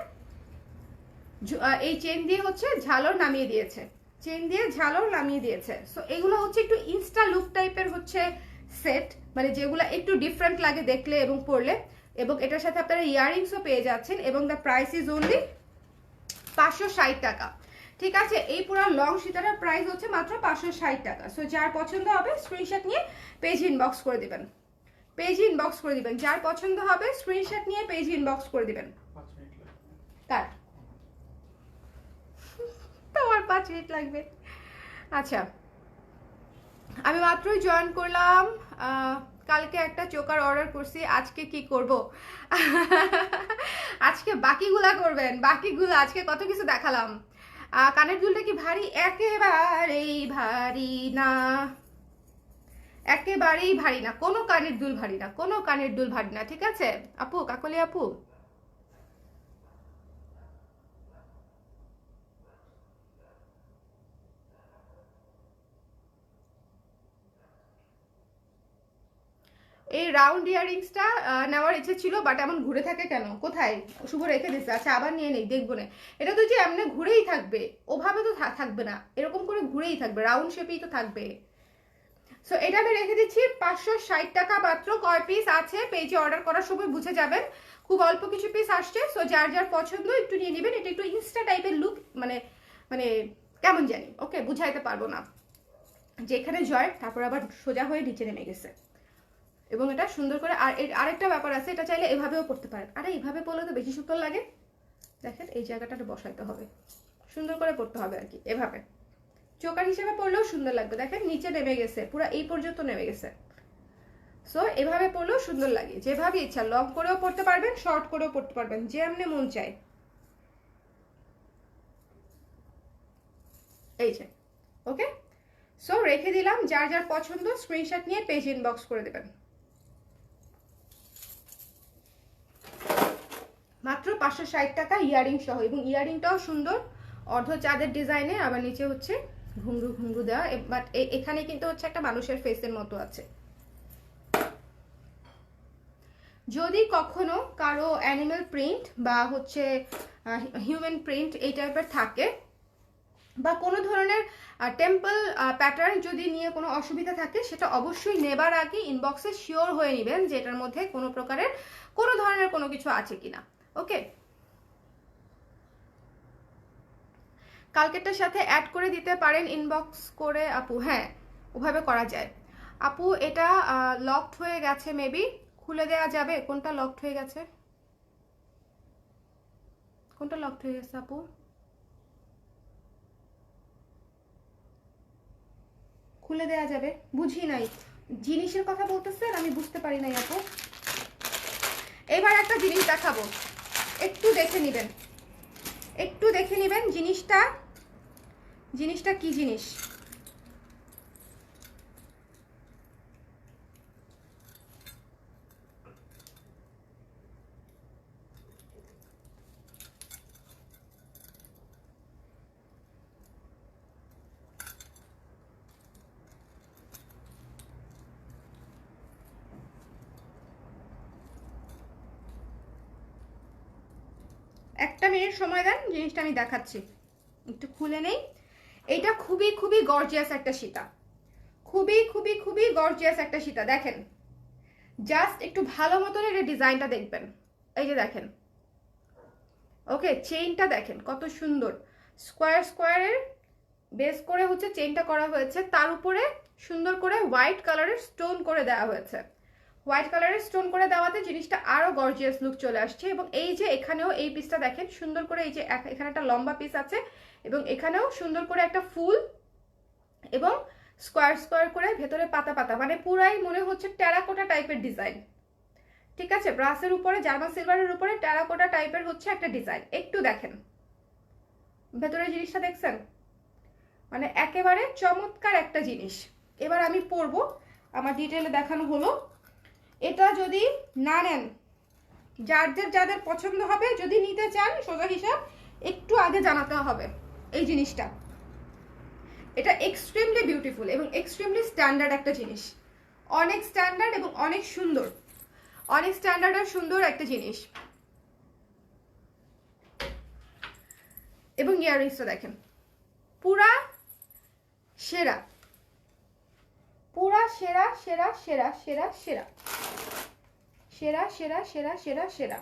এই চেন দিয়ে হচ্ছে ঝালর নামিয়ে দিয়েছে, চেন দিয়ে ঝালর নামিয়ে দিয়েছে। সো এগুলো হচ্ছে একটু ইনস্টা লুক টাইপের হচ্ছে সেট, মানে যেগুলো একটু ডিফারেন্ট লাগে দেখলে এবং পরলে, এবং এটার সাথে আপনারা ইয়াররিংসও পেয়ে যাচ্ছেন, এবং দ্য প্রাইস ইজ অনলি 560 টাকা, ঠিক আছে? এই পুরো লং সীতারার প্রাইস হচ্ছে মাত্র 560 টাকা। সো যার পছন্দ হবে স্ক্রিনশট নিয়ে পেজ ইনবক্স করে দিবেন, পেজ ইনবক্স করে দিবেন, যার পছন্দ হবে স্ক্রিনশট নিয়ে পেজ ইনবক্স করে দিবেন। কার তোমার 5 মিনিট লাগবে? আচ্ছা, আমি মাত্রই জয়েন করলাম, কালকে একটা চোকার অর্ডার করছি, আজকে কি করব? আজকে বাকিগুলা করবেন, বাকিগুলো আজকে কত কিছু দেখালাম। কানের দুলটা কি ভারী? একেবারেই ভারী না, একেবারেই ভারী না, কোনো কানের দুল ভারী না, কোনো কানের দুল ভারী না, ঠিক আছে আপু, কাকলি আপু? এই রাউন্ড ইয়াররিংসটা নেওয়ার ইচ্ছে ছিল, বাট এমন ঘুরে থাকে কেন? কোথায়? শুভ রেখে দিচ্ছে। আচ্ছা আবার নিয়ে নেই, দেখবো না। এটা তো যে এমনি ঘুরেই থাকবে, ওভাবে তো থাকবে না, এরকম করে ঘুরেই থাকবে, রাউন্ড শেপেই তো থাকবে। সো এটা আমি রেখে দিচ্ছি 560 টাকা মাত্র। কয় পিস আছে পেজে অর্ডার করার সময় বুঝে যাবেন, খুব অল্প কিছু পিস আসছে। সো যার যার পছন্দ একটু নিয়ে নেবেন। এটা একটু ইনস্টা টাইপের লুক, মানে মানে কেমন জানি, ওকে বুঝাইতে পারবো না, যেখানে জয়েন্ট তারপর আবার সোজা হয়ে নিচে নেমে গেছে, এবং এটা সুন্দর করে। আর আরেকটা ব্যাপার আছে, এটা চাইলে এভাবেও পড়তে পারেন। আরে এইভাবে পড়লে তো বেশি সুন্দর লাগে, দেখেন এই জায়গাটা বসাইতে হবে, সুন্দর করে পড়তে হবে আর কি, এভাবে চোকার হিসেবে পড়লেও সুন্দর লাগবে। দেখেন নিচে নেমে গেছে, পুরো এই পর্যন্ত নেমে গেছে। সো এভাবে পড়লেও সুন্দর লাগে, যেভাবে ইচ্ছা লং করেও পড়তে পারবেন, শর্ট করেও পড়তে পারবেন, যে এমনি মন চায়। এই যে ওকে, সো রেখে দিলাম, যার যার পছন্দ স্ক্রিনশট নিয়ে পেজ ইনবক্স করে দেবেন। মাত্র 560 টাকা ইয়ারিং সহ, এবং ইয়ারিংটাও সুন্দর, অর্ধ চাঁদের ডিজাইনে, আবার নিচে হচ্ছে ঘুংরু ঘুংরু দেওয়া, বাট এখানে কিন্তু হচ্ছে একটা মানুষের ফেসের মতো আছে। যদি কখনো কারো অ্যানিমেল প্রিন্ট বা হচ্ছে হিউম্যান প্রিন্ট এই টাইপের থাকে, বা কোনো ধরনের টেম্পল প্যাটার্ন যদি নিয়ে কোনো অসুবিধা থাকে, সেটা অবশ্যই নেবার আগে ইনবক্সে শিওর হয়ে নেবেন যে এটার মধ্যে কোনো প্রকারের কোনো ধরনের কোনো কিছু আছে কিনা। ওকে, কালকেরটার সাথে অ্যাড করে দিতে পারেন ইনবক্স করে আপু। হ্যাঁ, ওভাবে করা যায় আপু। এটা লকড হয়ে গেছে, মেবি খুলে দেওয়া যাবে। কোনটা লকড হয়ে গেছে, কোনটা লকড হয়ে গেছে আপু? খুলে দেওয়া যাবে? বুঝি নাই, জিনিসের কথা বলতেছেন, আমি বুঝতে পারি নাই আপু। এবার একটা জিনিস দেখাবো, একটু দেখে নেবেন, একটু দেখে নেবেন জিনিসটা, জিনিসটা কি জিনিস। একটা মিনিট সময় দেন, জিনিসটা আমি দেখাচ্ছি। একটু খুলে নেই। এটা খুবই খুবই গর্জিয়াস একটা সীতা, খুবই খুবই খুবই গর্জিয়াস একটা সীতা। দেখেন, জাস্ট একটু ভালো মতন এর ডিজাইনটা দেখবেন। এই যে দেখেন, ওকে, চেইনটা দেখেন কত সুন্দর, স্কোয়ার স্কোয়ারের বেস করে হচ্ছে চেইনটা করা হয়েছে, তার উপরে সুন্দর করে হোয়াইট কালারের স্টোন করে দেওয়া হয়েছে। হোয়াইট কালারের স্টোন করে দেওয়াতে জিনিসটা আরো গর্জিয়াস লুক চলে আসছে। এবং এই যে এখানেও এই পিসটা দেখেন সুন্দর করে, এই যে এখানে একটা লম্বা পিস আছে এবং এখানেও সুন্দর করে একটা ফুল এবং স্কোয়ার স্কোয়ার করে ভেতরে পাতা পাতা, মানে পুরাই মনে হচ্ছে টেরাকোটা টাইপের ডিজাইন। ঠিক আছে, ব্রাসের উপরে জার্মান সিলভারের উপরে টেরাকোটা টাইপের হচ্ছে একটা ডিজাইন। একটু দেখেন ভেতরে জিনিসটা, দেখছেন? মানে একেবারে চমৎকার একটা জিনিস। এবার আমি পরবো, আমার ডিটেলে দেখানো হলো। এটা যদি না নেন, যাদের যাদের পছন্দ হবে, যদি নিতে চান সোজা হিসাব একটু আগে জানাতে হবে এই জিনিসটা। এটা এক্সট্রিমলি বিউটিফুল এবং এক্সট্রিমলি স্ট্যান্ডার্ড একটা জিনিস, অনেক স্ট্যান্ডার্ড এবং অনেক সুন্দর, অনেক স্ট্যান্ডার্ড আর সুন্দর একটা জিনিস। এবং ইয়াররিংসটা দেখেন, পুরা সেরা, পুরা সেরা সেরা সেরা সেরা সেরা সেরা সেরা সেরা সেরা সেরা।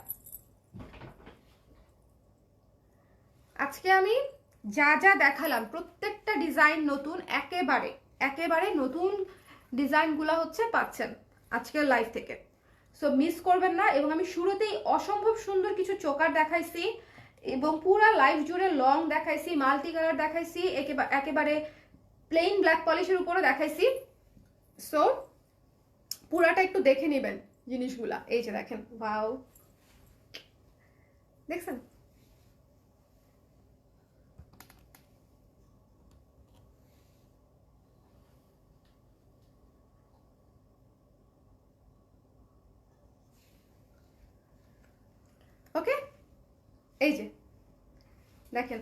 আজকে আমি যা যা দেখালাম প্রত্যেকটা ডিজাইন নতুন, একেবারে একেবারে নতুন ডিজাইনগুলো হচ্ছে পাচ্ছেন আজকের লাইভ থেকে। সো মিস করবেন না। এবং আমি শুরুতেই অসম্ভব সুন্দর কিছু চোকার দেখাইছি এবং পুরা লাইভ জুড়ে লং দেখাইছি, মাল্টি কালার দেখাইছি, একেবারে প্লেন ব্ল্যাক পলিশের উপরও দেখাইছি। সো পুরাটা একটু দেখে নেবেন জিনিসগুলা। এই যে দেখেন, ওয়াও, দেখছেন? ওকে, এই যে দেখেন,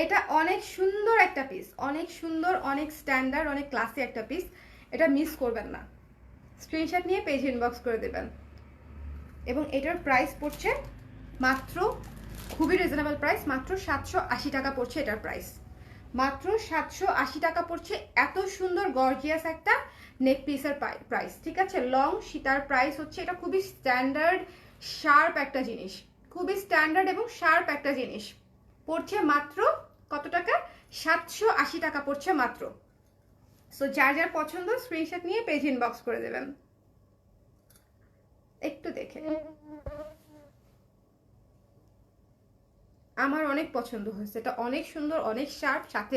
এটা অনেক সুন্দর একটা পিস, অনেক সুন্দর, অনেক স্ট্যান্ডার্ড, অনেক ক্লাসি একটা পিস। এটা মিস করবেন না, স্ক্রিনশট নিয়ে পেজ ইনবক্স করে দেবেন। এবং এটার প্রাইস পড়ছে মাত্র, খুবই রিজনেবল প্রাইস, মাত্র 780 টাকা পড়ছে এটার প্রাইস, মাত্র 780 টাকা পড়ছে। এত সুন্দর গর্জিয়াস একটা নেক পিসের প্রাইস। ঠিক আছে, লং সীতার প্রাইস হচ্ছে, এটা খুবই স্ট্যান্ডার্ড শার্প একটা জিনিস, খুবই স্ট্যান্ডার্ড এবং শার্প একটা জিনিস পড়ছে মাত্র কত টাকা? 780 টাকা পড়ছে মাত্র। সো যার যার পছন্দ স্ক্রিনশট নিয়ে পেজ ইনবক্স করে দেবেন। একটু দেখে, আমার অনেক পছন্দ হয়েছে, এটা অনেক সুন্দর, অনেক শার্প, সাথে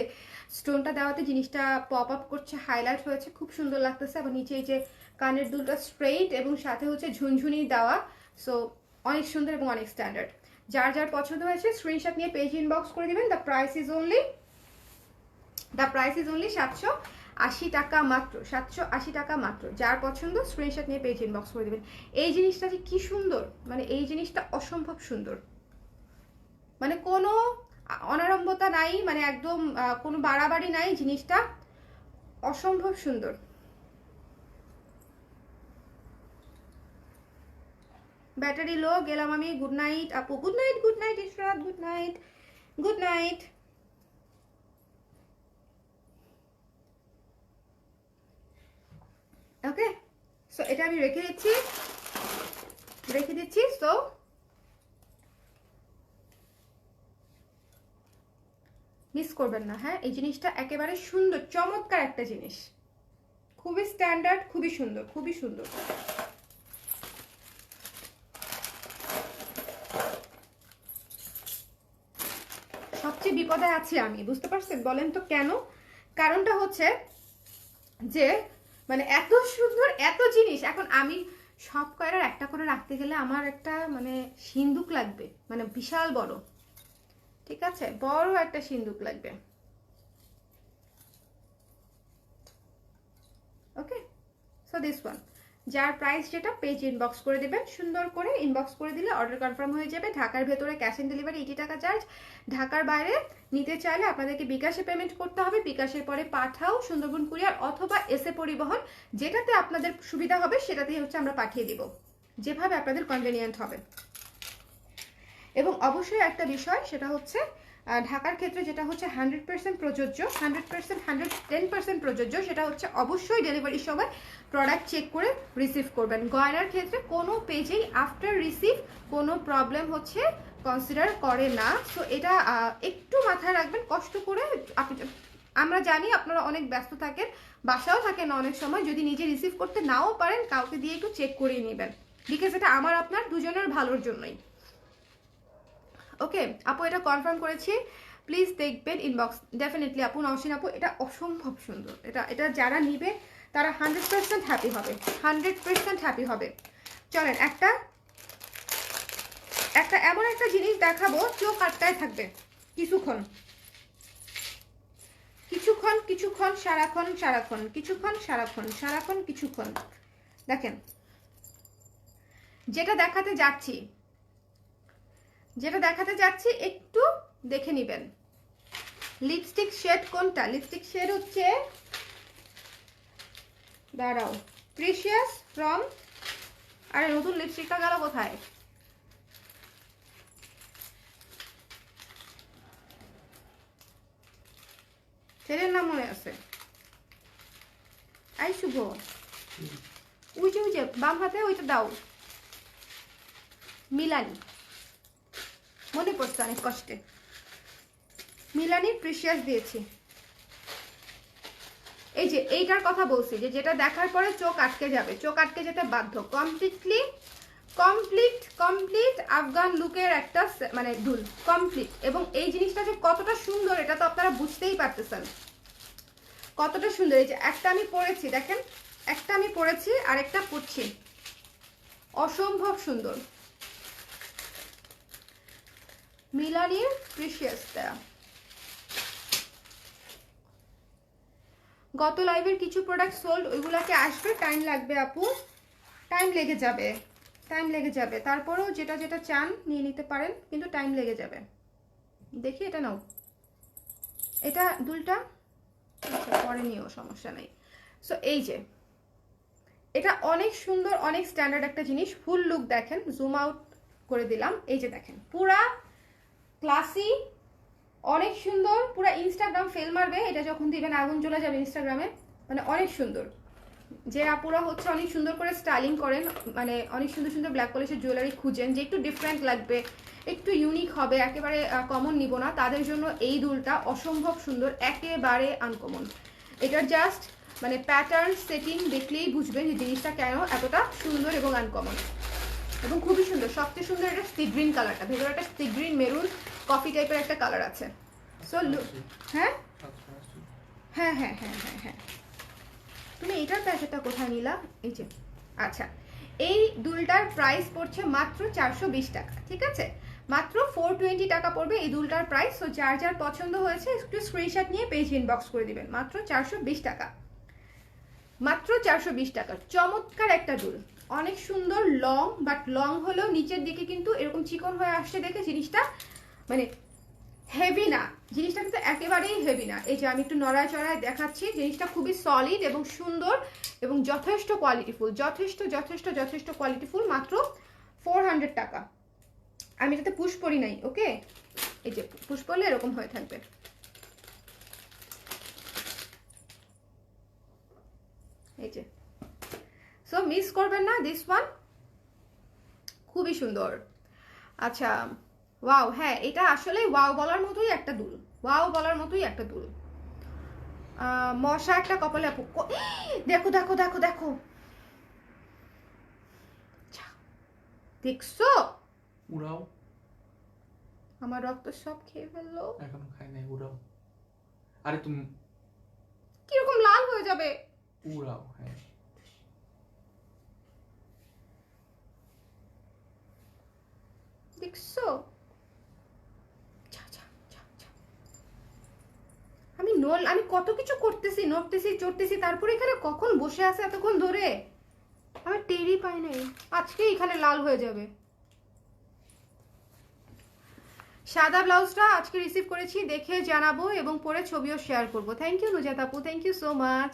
স্টোনটা দেওয়াতে জিনিসটা পপ আপ করছে, হাইলাইট হয়েছে, খুব সুন্দর লাগতেছে। আবার নিচে এই যে কানের দুলটা স্ট্রেইট এবং সাথে হচ্ছে ঝুনঝুনি দেওয়া। সো অনেক সুন্দর এবং অনেক স্ট্যান্ডার্ড। যার যার পছন্দ হয়েছে স্ক্রিনশট নিয়ে পেজ ইনবক্স করে দিবেন। দ্য প্রাইস ইজ অনলি 780 টাকা মাত্র, 780 টাকা মাত্র। যার পছন্দ স্ক্রিনশট নিয়ে পেজ ইনবক্স করে দিবেন। এই জিনিসটা যে কি সুন্দর, মানে এই জিনিসটা অসম্ভব সুন্দর। মানে কোনো অনারম্বতা নাই, মানে একদম কোনো বাড়াবাড়ি নাই, জিনিসটা অসম্ভব সুন্দর। ব্যাটারি লো, গেলাম আমি। গুড নাইট আপু, good night, good night Ishrat, good night, good night. Okay, so এটা আমি রেখে দিচ্ছি। সো মিস করবেন না, হ্যাঁ। এই জিনিসটা একেবারে সুন্দর, চমৎকার একটা জিনিস, খুবই স্ট্যান্ডার্ড, খুবই সুন্দর, খুবই সুন্দর। সবচেয়ে বিপদে আছি আমি, বুঝতে পারছেন? বলেন তো কেন? কারণটা হচ্ছে যে মানে এত সুন্দর এত জিনিস, এখন আমি সব কয়টার একটা করে রাখতে গেলে আমার একটা মানে সিন্দুক লাগবে, মানে বিশাল বড়, ঠিক আছে, বড় একটা সিন্দুক লাগবে। ওকে, সো দিস ওয়ান, যার প্রাইস যেটা পেজ ইনবক্স করে দেবেন, সুন্দর করে ইনবক্স করে দিলে অর্ডার কনফার্ম হয়ে যাবে। ঢাকার ভেতরে ক্যাশ অন ডেলিভারি 80 টাকা চার্জ, ঢাকার বাইরে নিতে চাইলে আপনাদেরকে বিকাশে পেমেন্ট করতে হবে। বিকাশের পরে পাঠাও সুন্দরবন কুরিয়ার অথবা এসএ পরিবহন, যেটাতে আপনাদের সুবিধা হবে সেটাতেই হচ্ছে আমরা পাঠিয়ে দিব, যেভাবে আপনাদের কনভেনিয়েন্ট হবে। এবং অবশ্যই একটা বিষয়, সেটা হচ্ছে ঢাকার ক্ষেত্রে যেটা হচ্ছে 100% প্রযোজ্য, 110% প্রযোজ্য, সেটা হচ্ছে অবশ্যই ডেলিভারির সময় প্রোডাক্ট চেক করে রিসিভ করবেন। গয়নার ক্ষেত্রে কোনো পেজেই আফটার রিসিভ কোনো প্রবলেম হচ্ছে কনসিডার করে না। সো এটা একটু মাথায় রাখবেন, কষ্ট করে। আমরা জানি আপনারা অনেক ব্যস্ত থাকেন, বাসাও থাকেন না অনেক সময়, যদি নিজে রিসিভ করতে নাও পারেন কাউকে দিয়ে একটু চেক করিয়ে নেবেন, বিকজ এটা আমার আপনার দুজনের ভালোর জন্যই। ওকে আপু, এটা কনফার্ম করেছি, প্লিজ দেখবেন ইনবক্স। ডেফিনেটলি আপু, নওশিন আপু, এটা অসম্ভব সুন্দর। এটা যারা নিবে তারা 100% হ্যাপি হবে, 100% হ্যাপি হবে। চলেন একটা এমন একটা জিনিস দেখাবো, চোখ আটকায় থাকবে কিছুক্ষণ, সারাক্ষণ। দেখেন, যেটা দেখাতে যাচ্ছি একটু দেখে নিবেন। লিপস্টিক শেড কোনটা? লিপস্টিক শেড হচ্ছে, দাঁড়াও, প্রিশিয়াস ফ্রম, আরে নতুন লিপস্টিকটা গেল কোথায়? ছেলের নাম মনে আছে? আই শুভ, ওই যে বাম হাতে ওইটা দাও, মিলানি, মনে পড়ছে অনেক কষ্টে, মিলানি প্রিশিয়াস দিয়েছি। এই যে এইটার কথা বলছি, যে যেটা দেখার পরে চোখ আটকে যাবে, চোখ আটকে যেতে বাধ্য। কমপ্লিট আফগান লুকের একটা মানে দুল, কমপ্লিট। এবং এই জিনিসটা যে কতটা সুন্দর এটা তো আপনারা বুঝতেই পারতেছেন কতটা সুন্দর। এই যে একটা আমি পরেছি, দেখেন, একটা আমি পরেছি আর একটা পরছি, অসম্ভব সুন্দর। মিলানির প্রিশিয়াসটা গত লাইভের কিছু প্রোডাক্ট সোল্ড, ওইগুলাকে আসবে, টাইম লাগবে আপু, টাইম লেগে যাবে। তারপরেও যেটা চান নিয়ে নিতে পারেন, কিন্তু টাইম লেগে যাবে। দেখি এটা নাও, এটা দুলটা পরে নিও, সমস্যা নেই। সো এই যে এটা অনেক সুন্দর, অনেক স্ট্যান্ডার্ড একটা জিনিস। ফুল লুক দেখেন, জুম আউট করে দিলাম, এই যে দেখেন, পুরা ক্লাসি, অনেক সুন্দর, পুরা ইনস্টাগ্রাম ফেল মারবে এটা যখন দিবেন, আগুন জ্বলে যাবে ইনস্টাগ্রামে, মানে অনেক সুন্দর। যে আপুরা হচ্ছে অনেক সুন্দর করে স্টাইলিং করেন, মানে অনেক সুন্দর ব্ল্যাক পলিশের জুয়েলারি খুঁজেন, যে একটু ডিফারেন্ট লাগবে, একটু ইউনিক হবে, একেবারে কমন নিব না, তাদের জন্য এই দুলটা অসম্ভব সুন্দর, একেবারে আনকমন। এটার জাস্ট মানে প্যাটার্ন সেটিং দেখলেই বুঝবেন যে জিনিসটা কেন এতটা সুন্দর এবং আনকমন, এবং খুবই সুন্দর। সবচেয়ে সুন্দর এটা সি গ্রিন কালারটা, ভেতরে একটা সি গ্রিন মেরুন কফি টাইপের একটা কালার আছে। সো হ্যাঁ, তুমি এটার প্যাকেটটা কোথায় নিলা? এই যে, আচ্ছা, এই দুলটার প্রাইস পড়ছে মাত্র 420 টাকা, ঠিক আছে, মাত্র 420 টাকা পড়বে এই দুলটার প্রাইস। সো যার পছন্দ হয়েছে একটু স্ক্রিনশট নিয়ে পেজ ইনবক্স করে দিবেন, মাত্র 420 টাকা, মাত্র 420 টাকা। চমৎকার একটা দুল, অনেক সুন্দর, লং, বাট লং হলেও নিচের দিকে কিন্তু এরকম চিকন হয়ে আসছে দেখে জিনিসটা মানে হেভি না, জিনিসটা কিন্তু একেবারেই হেভি না। এই যে আমি একটু নড়াচড়ায় দেখাচ্ছি, জিনিসটা খুবই সলিড এবং সুন্দর এবং যথেষ্ট কোয়ালিটিফুল, যথেষ্ট যথেষ্ট যথেষ্ট কোয়ালিটিফুল। মাত্র 400 টাকা। আমি এটাতে পুশ পরি নাই, ওকে? এই যে পুশ পরলে এরকম হয়ে থাকবে। এই যে, সো মিস করবেন না দিস ওয়ান, খুবই সুন্দর। আচ্ছা, ওয়াও, হ্যাঁ এটা আসলে ওয়াও বলার মতোই একটা দুল, ওয়াও বলার মতোই একটা দুল। মশা একটা কপালে আপু, দেখো দেখো দেখো দেখো, দেখছো? উড়াও। আমার রক্ত সব খেয়ে ফেললো। এখনো খাই নাই, উড়াও। আরে তুমি কিরকম লাল হয়ে যাবে। উড়াও, হ্যাঁ। দেখছো? আমি কত কিছু করতেছি, নড়তেছি চড়তেছি, তারপরে এখানে কখন বসে আছে এতক্ষণ ধরে, আমি টেরই পাই নাই। আজকে এখানে লাল হয়ে যাবে। সাদা ব্লাউজটা আজকে রিসিভ করেছি, দেখে জানাবো এবং পরে ছবিও শেয়ার করবো। থ্যাংক ইউ নুজাত আপু, থ্যাংক ইউ সো মাচ।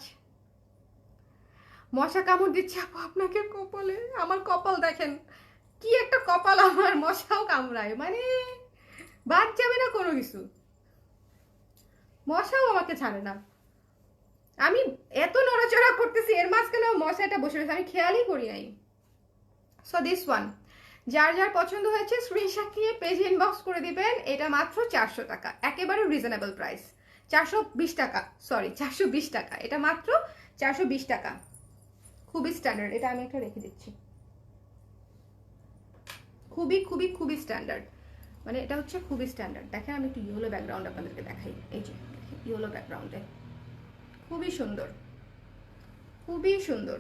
মশা কামড় দিচ্ছে আপু আপনাকে কপালে, আমার কপাল দেখেন কি একটা কপাল আমার, মশাও কামড়ায়, মানে বাদ যাবে না কোনো কিছু, মশাও আমাকে ছাড়ে না। আমি এত নড়াচড়া করতেছি, এর মাঝখানে মশাটা বসে রয়েছে, আমি খেয়ালই করি নাই। সো দিস ওয়ান, যার যার পছন্দ হয়েছে স্ক্রিনশট নিয়ে পেজ ইনবক্স করে দিবেন। এটা মাত্র 400 টাকা, একেবারে রিজনেবল প্রাইস। 420 টাকা, সরি 420 টাকা, এটা মাত্র 420 টাকা। খুবই স্ট্যান্ডার্ড, এটা আমি একটা রেখে দিচ্ছি। খুবই খুবই খুবই স্ট্যান্ডার্ড, মানে এটা হচ্ছে খুবই স্ট্যান্ডার্ড। দেখেন আমি একটু ইয়েলো ব্যাকগ্রাউন্ড আপনাদেরকে দেখাই, এই যে ইয়েলো ব্যাকগ্রাউন্ডে খুবই সুন্দর, খুবই সুন্দর।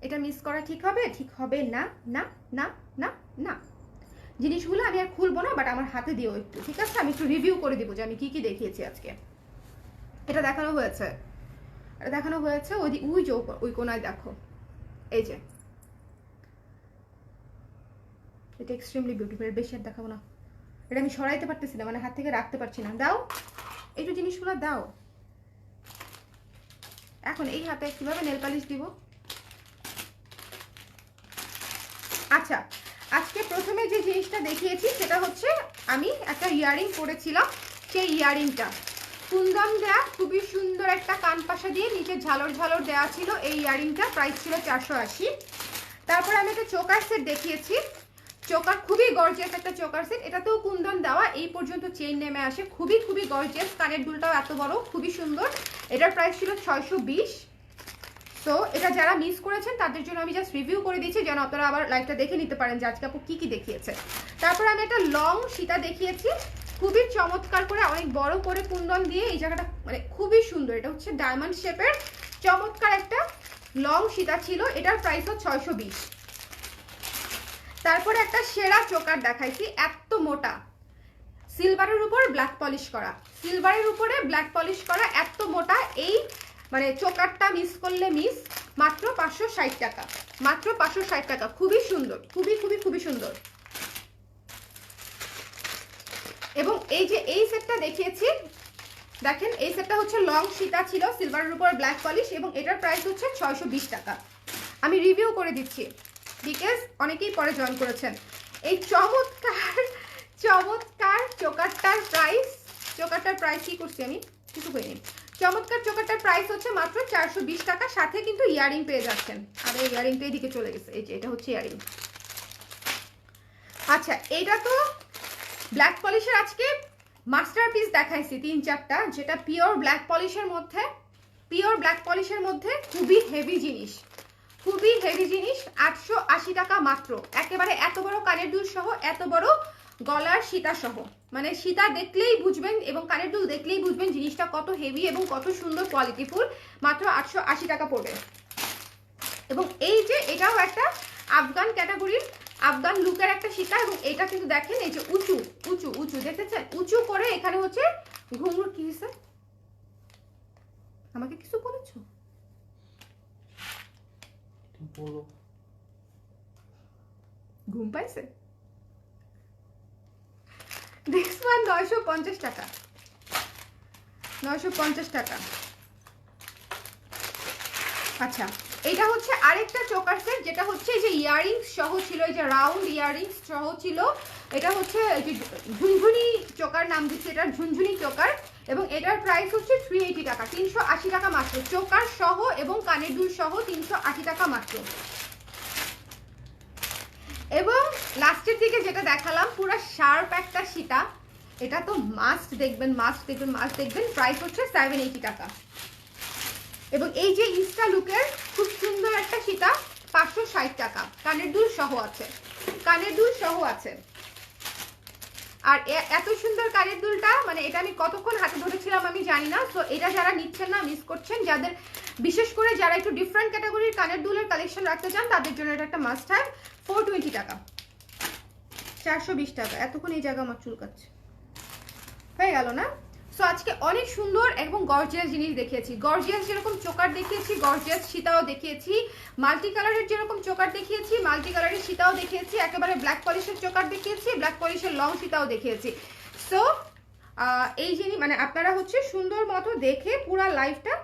এটা মিস করা ঠিক হবে? ঠিক হবে না, না না না না। জিনিসগুলো আমি আর খুলবো না, বাট আমার হাতে দিও একটু, ঠিক আছে? আমি একটু রিভিউ করে দিব যে আমি কি কি দেখিয়েছি আজকে। এটা দেখানো হয়েছে, এটা দেখানো হয়েছে ওই যে ওই কোনায় দেখো, এই যে এটা এক্সট্রিমলি বিউটিফুল। বেশি আর দেখাবো না, এটা আমি সরাইতে পারতেছি না, মানে হাত থেকে রাখতে পারছি না। দাও একটু জিনিসগুলো দাও। এখন এই হাতে কিভাবে নেল পালিশ দিব? আচ্ছা, আজকে প্রথমে যে জিনিসটা দেখিয়েছি সেটা হচ্ছে আমি একটা ইয়ারিং পরেছিলাম, সেই ইয়ারিংটা কুন্দন দেয়া, খুবই সুন্দর একটা কানপাশা দিয়ে নিচে ঝালর ঝালর দেওয়া ছিল। এই ইয়ারিংটা প্রাইস ছিল 480। তারপর আমি একটা চোকার সেট দেখিয়েছি, চোকার খুবই গর্জিয়াস একটা চোকার সেট, এটাতেও কুন্দন দেওয়া, এই পর্যন্ত চেইন নেমে আসে, খুবই খুবই গর্জিয়াস। কানের দুলটাও এত বড়, খুবই সুন্দর। এটার প্রাইস ছিল 620। তো এটা যারা মিস করেছেন তাদের জন্য আমি জাস্ট রিভিউ করে দিচ্ছি, যেন আপনারা আবার লাইভটা দেখে নিতে পারেন যে আজকে আপু কি কি দেখিয়েছে। তারপর আমি একটা লং সীতা দেখিয়েছি, খুবই চমৎকার করে অনেক বড় করে কুন্দন দিয়ে, এই জায়গাটা মানে খুবই সুন্দর। এটা হচ্ছে ডায়মন্ড শেপের চমৎকার একটা লং সীতা ছিল, এটার প্রাইসও 620। তারপরে একটা সেরা চোকার দেখাইছি, এত মোটা, সিলভারের উপর ব্ল্যাক পলিশ করা, সিলভারের উপরে ব্ল্যাক পলিশ করা, এত মোটা। এই মানে চোকারটা মিস করলে মিস। মাত্র 560 টাকা, মাত্র 560 টাকা, খুবই সুন্দর, খুবই খুবই খুবই সুন্দর। এবং এই যে এই সেটটা দেখিয়েছি, দেখেন এই সেটটা হচ্ছে লং সীতা ছিল, সিলভারের উপর ব্ল্যাক পলিশ, এবং এটার প্রাইস হচ্ছে 620 টাকা। আমি রিভিউ করে দিচ্ছি বিকজ অনেকেই পরে জয়েন করেছেন। এই চমৎকার চমৎকার চোকারটার প্রাইস কি করছি আমি, কিছু করিনি। চমৎকার চোকারটার প্রাইস হচ্ছে মাত্র 420 টাকা, সাথে কিন্তু ইয়ারিং পেয়ে যাচ্ছেন। আর এই ইয়ারিংটা এদিকে চলে গেছে, এই যে এটা হচ্ছে ইয়ারিং। আচ্ছা, এটা তো ব্ল্যাক পলিশের আজকে মাস্টারপিস দেখাইছি 3-4টা, যেটা পিওর ব্ল্যাক পলিশের মধ্যে, পিওর ব্ল্যাক পলিশের মধ্যে খুবই হেভি জিনিস, খুবই হেভি জিনিস। 880 টাকা মাত্র, একেবারে এত বড় কানের দুল সহ, এত বড় গলার সীতা সহ, মানে সীতা দেখলেই বুঝবেন এবং কানের দুল দেখলেই বুঝবেন জিনিসটা কত হেভি এবং কত সুন্দর কোয়ালিটিফুল। মাত্র 880 টাকা পড়বে। এবং এই যে এটাও একটা আফগান ক্যাটাগরির, আফগান লুকের একটা সীতা, এবং এটা কিন্তু দেখেন এই যে উঁচু উঁচু উঁচু, দেখতেছেন উঁচু করে, এখানে হচ্ছে ঘুঙুর। কি হয়েছে, আমাকে কিছু বলেছো? বলো। ঘুম পাইছে। দিস ওয়ান 950 টাকা, 950 টাকা। আচ্ছা, এটা হচ্ছে আরেকটা চোকার সেট, যেটা হচ্ছে এই যে ইয়াররিংস সহ ছিল, এই যে রাউন্ড ইয়াররিংস সহ ছিল। এটা হচ্ছে এই যে ঝুনঝুনি চোকার নাম দিচ্ছে, এটা ঝুনঝুনি চোকার, এবং এটার প্রাইস হচ্ছে 380 টাকা, 380 টাকা মাত্র। চোকার সহ এবং কানের দুল সহ 380 টাকা মাত্র। এবং লাস্টের দিকে যেটা দেখালাম পুরো শার্প একটা সীতা, এটা তো মাস্ট দেখবেন, মাস্ট দেখবেন, মাস্ট দেখবেন। প্রাইস হচ্ছে 780 টাকা। এবং এই যে ইনস্টা লুকের খুব সুন্দর একটা সীতা, 560 টাকা, কানের দুল সহ আছে, কানের দুল সহ আছে। আর এত সুন্দর কানের দুলটা, মানে এটা আমি কতক্ষণ হাতে ধরেছিলাম আমি জানি না। সো এটা যারা নিচ্ছেন না, মিস করছেন। যাদের বিশেষ করে যারা একটু ডিফারেন্ট ক্যাটাগরির কানের দুলের কালেকশন রাখতে চান, তাদের জন্য এটা একটা মাস্ট হ্যাভ। 420 টাকা, 420 টাকা। এতক্ষণ এই জায়গা আমার চুলকাচ্ছে, হয়ে গেল না? সো আজকে অনেক সুন্দর এবং গর্জিয়াস জিনিস দেখিয়েছি। গর্জিয়াস যেরকম চোকার দেখিয়েছি, গর্জিয়াস সীতাও দেখিয়েছি। মাল্টি কালারের যেরকম চোকার দেখিয়েছি, মাল্টি কালারের সীতাও দেখিয়েছি। একেবারে ব্ল্যাক পলিশের চোকার দেখিয়েছি, ব্ল্যাক পলিশের লং সীতাও দেখিয়েছি। সো এই জিনিস মানে আপনারা হচ্ছে সুন্দর মতো দেখে পুরা লাইফটা,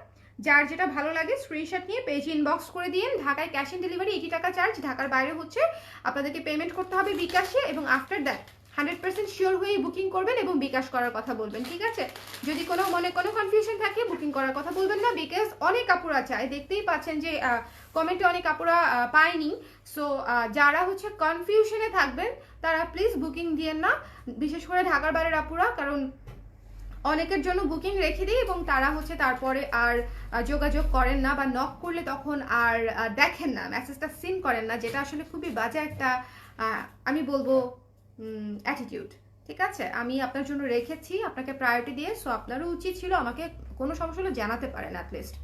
যার যেটা ভালো লাগে স্ক্রিনশট নিয়ে পেজ ইনবক্স করে দিন। ঢাকায় ক্যাশ অন ডেলিভারি 80 টাকা চার্জ, ঢাকার বাইরে হচ্ছে আপনাদেরকে পেমেন্ট করতে হবে বিকাশে। এবং আফটার দ্যাট 100% শিওর হয়ে বুকিং করবেন এবং বিকাশ করার কথা বলবেন, ঠিক আছে? যদি কোনো মনে কোনো কনফিউশন থাকে বুকিং করার কথা বলবেন না, বিকজ অনেক আপুরা চায়, দেখতেই পাচ্ছেন যে কমেন্টে অনেক আপুরা পায়নি। সো যারা হচ্ছে কনফিউশনে থাকবেন তারা প্লিজ বুকিং দিয়েন না, বিশেষ করে ঢাকার বাইরের আপুরা, কারণ অনেকের জন্য বুকিং রেখে দিই এবং তারা হচ্ছে তারপরে আর যোগাযোগ করেন না, বা নক করলে তখন আর দেখেন না, মেসেজটা সিন করেন না, যেটা আসলে খুবই বাজে একটা আমি বলবো অ্যাটিটিউড, ঠিক আছে? আমি আপনার জন্য রেখেছি, আপনাকে প্রায়োরিটি দিয়ে। সো আপনারও উচিত ছিল আমাকে কোনো সমস্যা হলে জানাতে পারেন at least,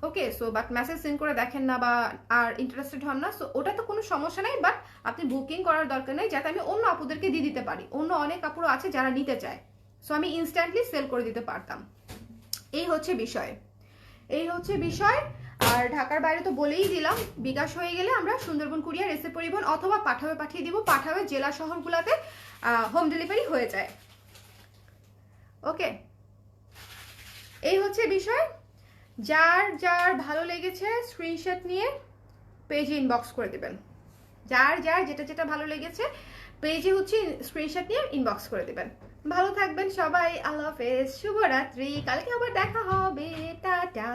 okay? So but message send করে দেখেন না বা আর ইন্টারেস্টেড হন না, সো ওটা তো কোনো সমস্যা নেই। বাট আপনি বুকিং করার দরকার নেই, যাতে আমি অন্য আপুদেরকে দিয়ে দিতে পারি। অন্য অনেক আপুরো আছে যারা নিতে চায়, সো আমি ইনস্ট্যান্টলি সেল করে দিতে পারতাম। এই হচ্ছে বিষয়, এই হচ্ছে বিষয়। আর ঢাকার বাইরে তো বলেই দিলাম, বিকাশ হয়ে গেলে আমরা সুন্দরবন কুরিয়ার, এসে পরিবহন অথবা পাঠাবে পাঠিয়ে দিব। পাঠাবে জেলা শহরগুলোতে হোম ডেলিভারি হয়ে যায়, ওকে? এই হচ্ছে বিষয়। যার যার ভালো লেগেছে স্ক্রিনশট নিয়ে পেজে ইনবক্স করে দেবেন। যার যার যেটা যেটা ভালো লেগেছে পেজে হচ্ছে স্ক্রিনশট নিয়ে ইনবক্স করে দেবেন। ভালো থাকবেন সবাই, আল্লাহ হাফেজ, শুভরাত্রি, কালকে আবার দেখা হবে, টাটা।